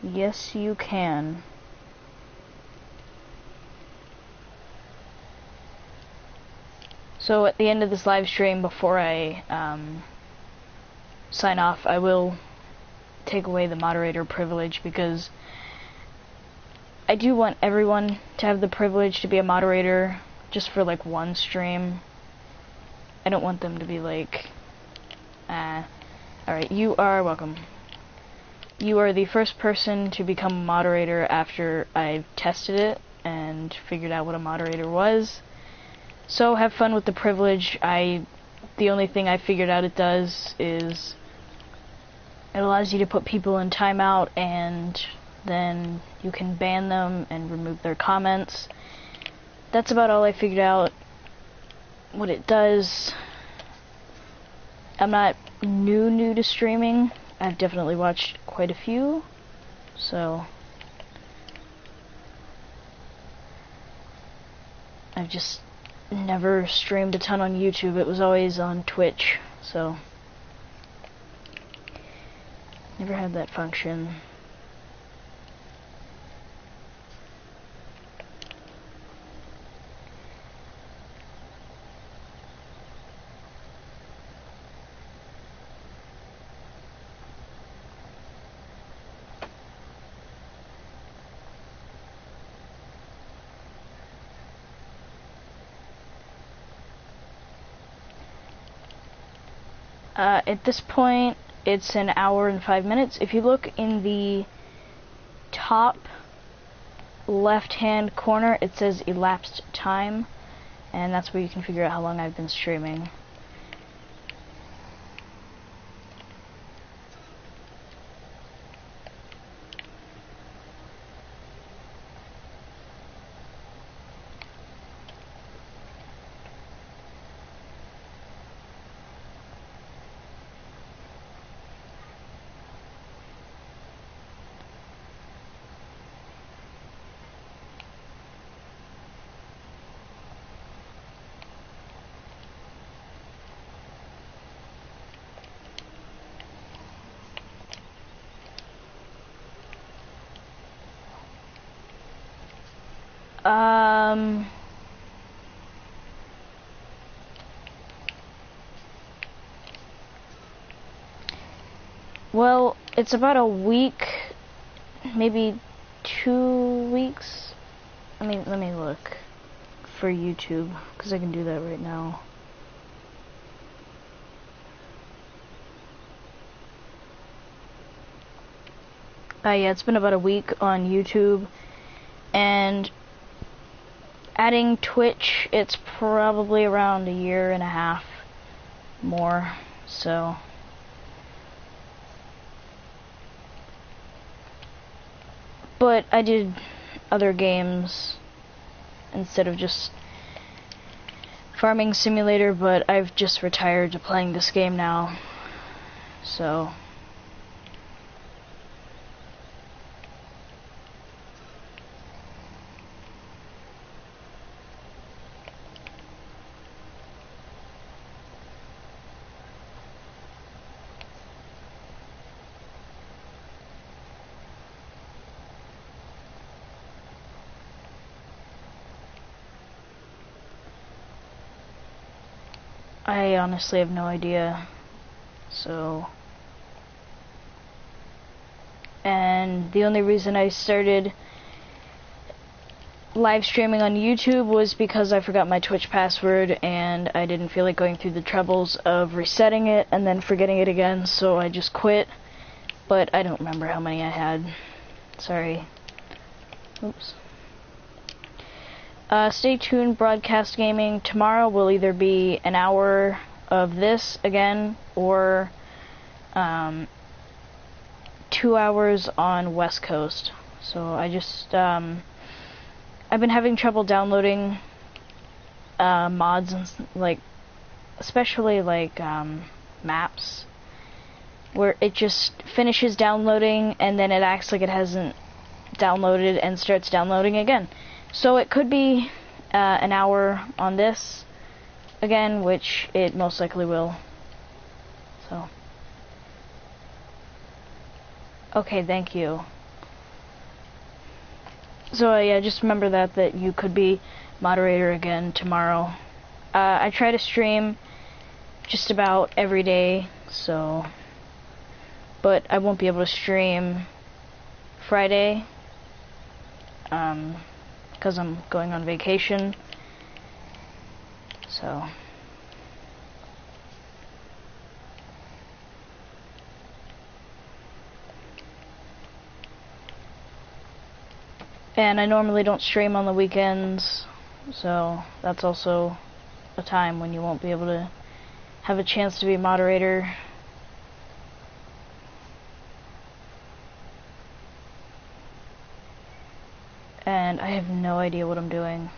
Yes, you can. So at the end of this live stream, before I sign off, I will take away the moderator privilege, because I do want everyone to have the privilege to be a moderator just for like one stream. I don't want them to be like, alright, you are welcome. You are the first person to become a moderator after I've tested it and figured out what a moderator was. So have fun with the privilege. The only thing I figured out it does is it allows you to put people in timeout, and then you can ban them and remove their comments. That's about all I figured out what it does. I'm not new to streaming. I've definitely watched quite a few, so I've just never streamed a ton on YouTube. It was always on Twitch, so never had that function. At this point, it's an hour and 5 minutes. If you look in the top left-hand corner, it says elapsed time, and that's where you can figure out how long I've been streaming. Um, well, it's about a week, maybe 2 weeks. Let me look for YouTube, because I can do that right now. Yeah, it's been about a week on YouTube, and adding Twitch, it's probably around a year and a half more, so. But I did other games instead of just Farming Simulator, but I've just retired to playing this game now, so. I honestly have no idea, so. And the only reason I started live streaming on YouTube was because I forgot my Twitch password and I didn't feel like going through the troubles of resetting it and then forgetting it again, so I just quit. But I don't remember how many I had. Sorry. Oops. Stay tuned, Broadcast Gaming. Tomorrow will either be an hour of this again, or 2 hours on West Coast. So I just, I've been having trouble downloading mods, and like, especially like maps, where it just finishes downloading and then it acts like it hasn't downloaded and starts downloading again. So it could be an hour on this again, which it most likely will. So. Okay, thank you. So yeah, just remember that you could be moderator again tomorrow. I try to stream just about every day, so, but I won't be able to stream Friday, because I'm going on vacation, so. And I normally don't stream on the weekends, so that's also a time when you won't be able to have a chance to be a moderator. And I have no idea what I'm doing.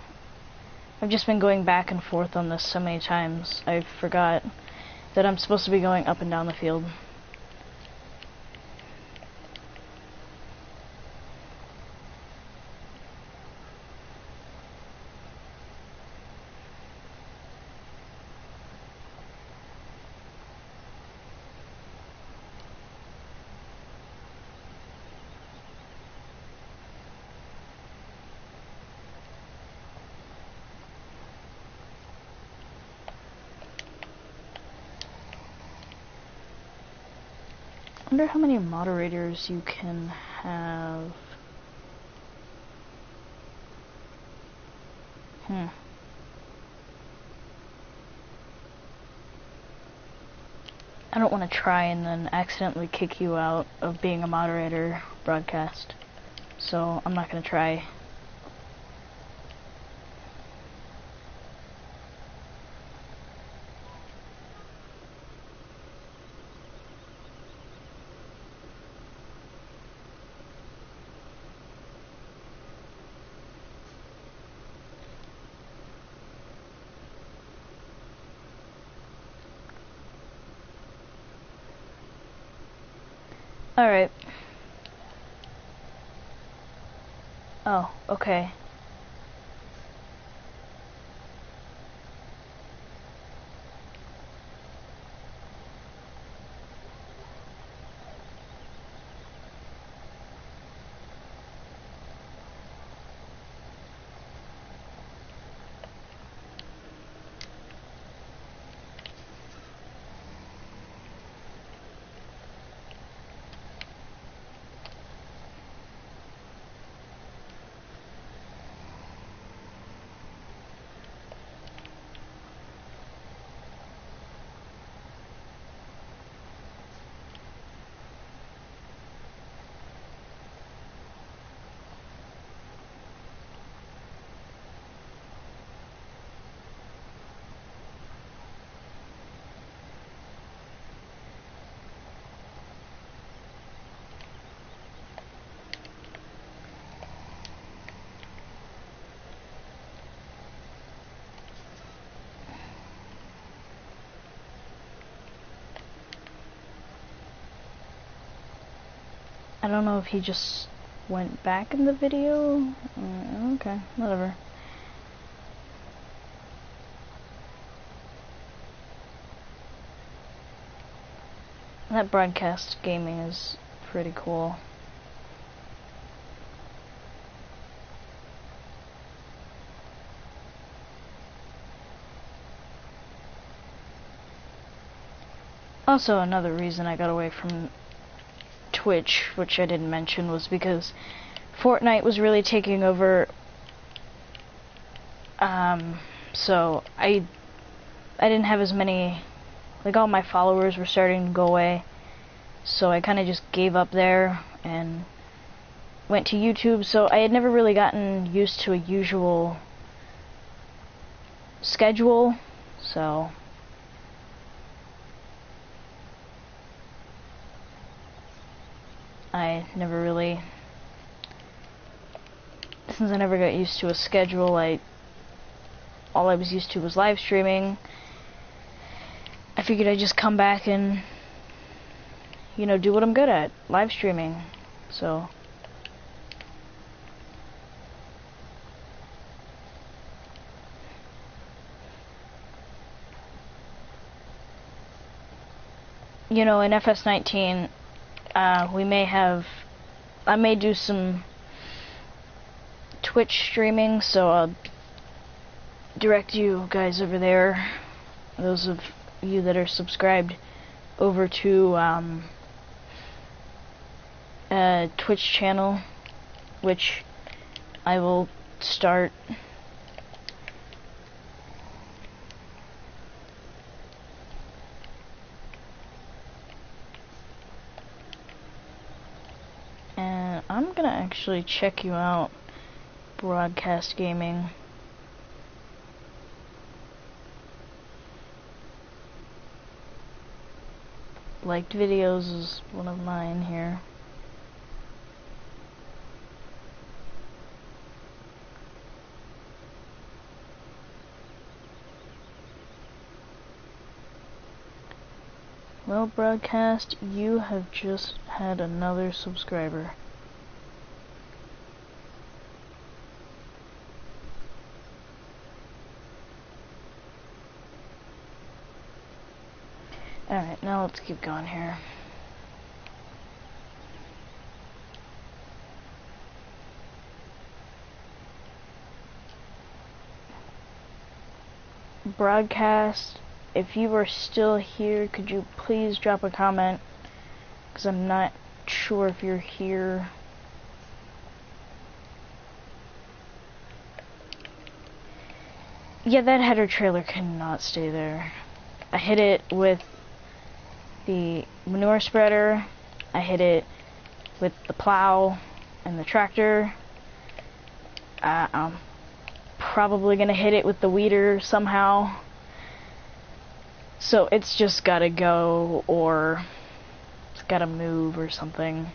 I've just been going back and forth on this so many times, I forgot that I'm supposed to be going up and down the field. I wonder how many moderators you can have. I don't want to try and then accidentally kick you out of being a moderator broadcast, so I'm not going to try. Alright. Oh, okay. I don't know if he just went back in the video. Okay, whatever. That broadcast gaming is pretty cool. Also, another reason I got away from Twitch, which I didn't mention, was because Fortnite was really taking over. So I didn't have as many, like, all my followers were starting to go away, so I kind of just gave up there and went to YouTube. So I had never really gotten used to a usual schedule, so I never really, since I never got used to a schedule, all I was used to was live streaming. I figured I'd just come back and, you know, do what I'm good at, live streaming. So you know, in FS19, I may do some Twitch streaming, so I'll direct you guys over there, those of you that are subscribed, over to a Twitch channel, which I will start and I'm gonna actually check you out, broadcast gaming. Liked videos is one of mine here. Well, broadcast, you have just had another subscriber. Alright, now let's keep going here. Broadcast, if you are still here, could you please drop a comment? Because I'm not sure if you're here. Yeah, that header trailer cannot stay there. I hit it with the manure spreader, I hit it with the plow and the tractor. I'm probably gonna hit it with the weeder somehow. So it's just gotta go, or it's gotta move or something.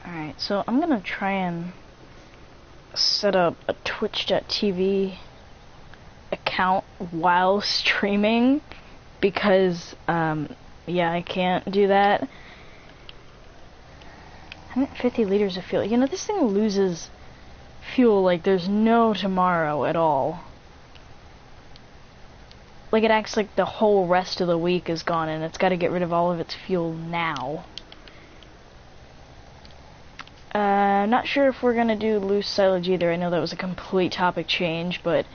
Alright, so I'm gonna try and set up a twitch.tv account while streaming, because yeah, I can't do that. 150 liters of fuel. You know, this thing loses fuel like there's no tomorrow at all. Like, it acts like the whole rest of the week is gone and it's got to get rid of all of its fuel now. Not sure if we're gonna do loose silage either. I know that was a complete topic change, but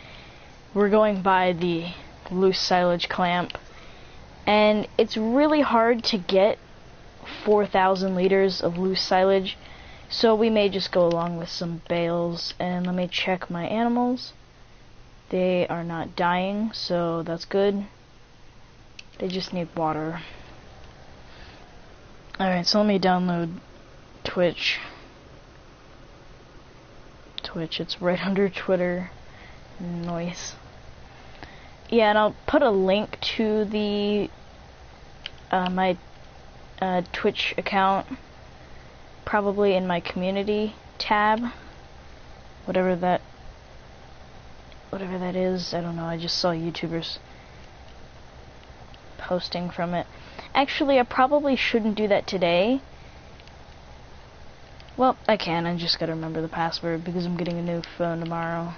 we're going by the loose silage clamp. And it's really hard to get 4,000 liters of loose silage, so we may just go along with some bales. And let me check my animals. They are not dying, so that's good. They just need water. Alright, so let me download Twitch. It's right under Twitter. Nice. Yeah, and I'll put a link to the my Twitch account probably in my community tab. Whatever that is, I don't know, I just saw YouTubers posting from it. Actually, I probably shouldn't do that today. Well, I can, I just gotta remember the password because I'm getting a new phone tomorrow.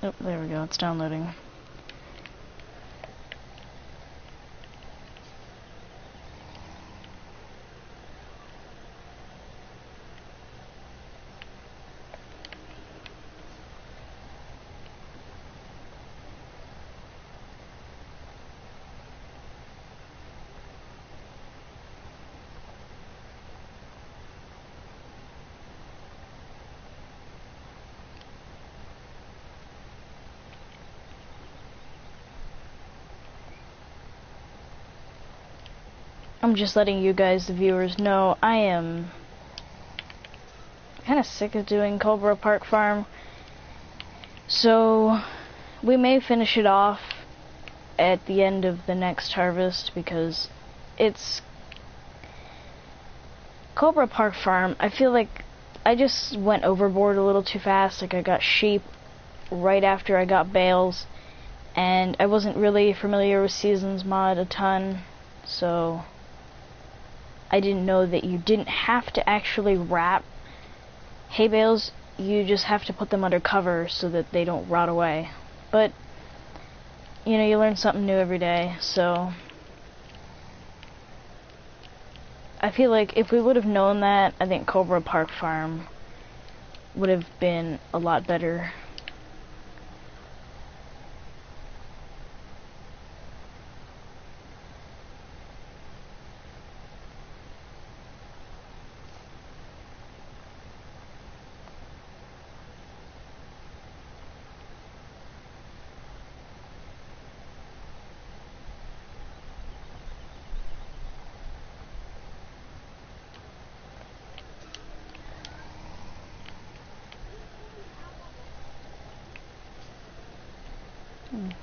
Oh, there we go, it's downloading. I'm just letting you guys, the viewers, know I am kind of sick of doing Cobra Park Farm. So we may finish it off at the end of the next harvest because it's Cobra Park Farm. I feel like I just went overboard a little too fast. Like I got sheep right after I got bales, and I wasn't really familiar with Seasons mod a ton, so I didn't know that you didn't have to actually wrap hay bales, you just have to put them under cover so that they don't rot away. But, you know, you learn something new every day, so I feel like if we would have known that, I think Cobra Park Farm would have been a lot better.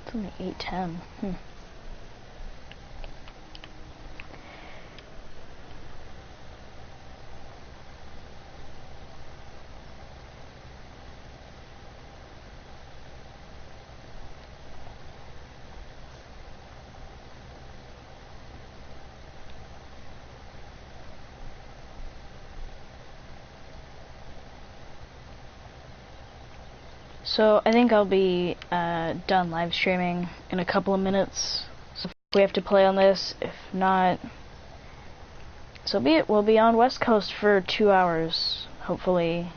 It's only 8:10. So I think I'll be done live streaming in a couple of minutes. So if we have to play on this, if not, so be it. We'll be on West Coast for 2 hours, hopefully.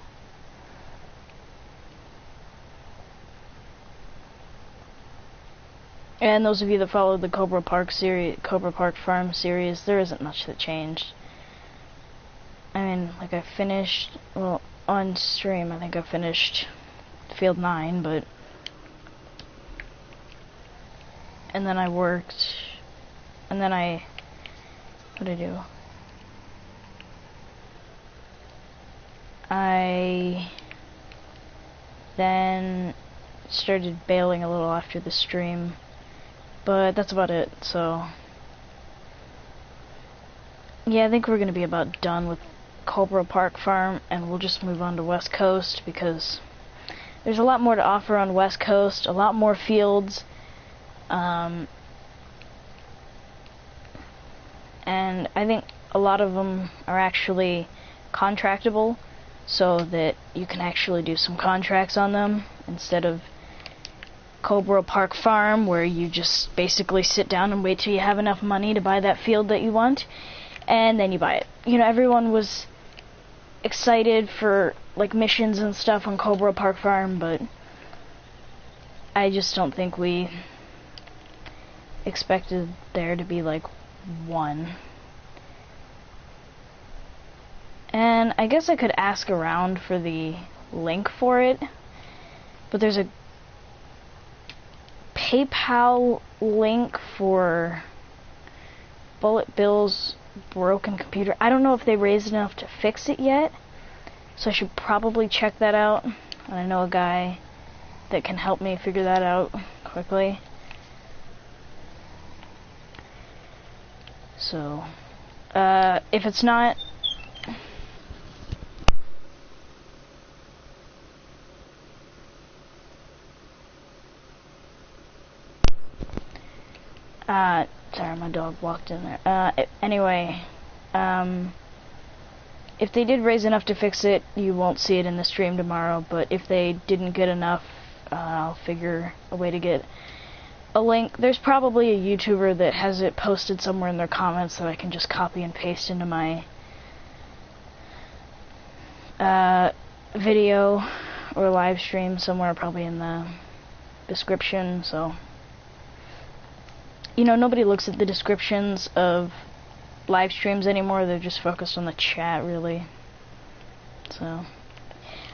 And those of you that followed the Cobra Park Farm series, there isn't much that changed. I mean, like I finished, well, on stream I think I finished Field 9, but and then I worked, and then what did I do? I then started bailing a little after the stream, but that's about it. So yeah, I think we're gonna be about done with Cobra Park Farm, and we'll just move on to West Coast because there's a lot more to offer on West Coast, a lot more fields, and I think a lot of them are actually contractable, so that you can actually do some contracts on them instead of Cobra Park Farm, where you just basically sit down and wait till you have enough money to buy that field that you want, and then you buy it. You know, everyone was excited for like missions and stuff on Cobra Park Farm, but I just don't think we expected there to be like one. And I guess I could ask around for the link for it, but there's a PayPal link for Bullet Bill's broken computer. I don't know if they raised enough to fix it yet, so I should probably check that out. And I know a guy that can help me figure that out quickly. So, if it's not... sorry, my dog walked in there. Anyway, if they did raise enough to fix it, you won't see it in the stream tomorrow, but if they didn't get enough, I'll figure a way to get a link. There's probably a YouTuber that has it posted somewhere in their comments that I can just copy and paste into my video or live stream somewhere, probably in the description. So, you know, nobody looks at the descriptions of live streams anymore. They're just focused on the chat, really. So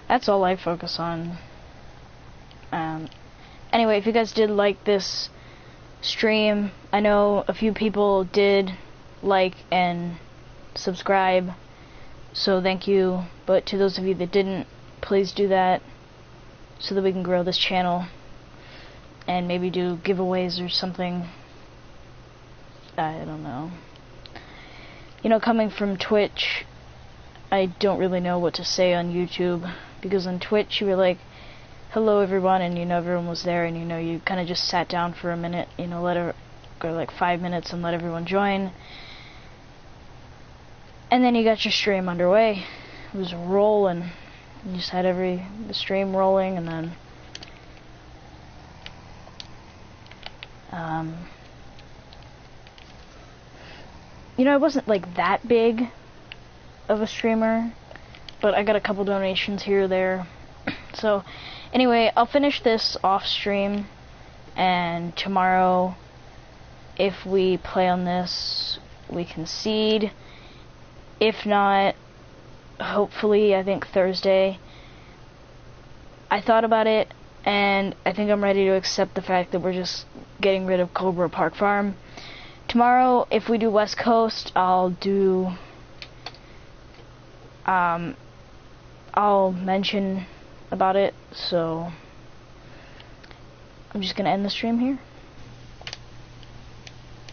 that's all I focus on. Anyway, if you guys did like this stream, I know a few people did like and subscribe, so thank you. But to those of you that didn't, please do that so that we can grow this channel and maybe do giveaways or something. I don't know. You know, coming from Twitch, I don't really know what to say on YouTube, because on Twitch you were like, hello everyone, and you know everyone was there, and you know you kind of just sat down for a minute, you know, let her go like 5 minutes and let everyone join, and then you got your stream underway. It was rolling. You just had the stream rolling, and then you know, I wasn't like that big of a streamer, but I got a couple donations here or there. So anyway, I'll finish this off stream, and tomorrow, if we play on this, we can seed. If not, hopefully, I think Thursday. I thought about it, and I think I'm ready to accept the fact that we're just getting rid of Cobra Park Farm. Tomorrow, if we do West Coast, I'll do, I'll mention about it, so I'm just gonna end the stream here.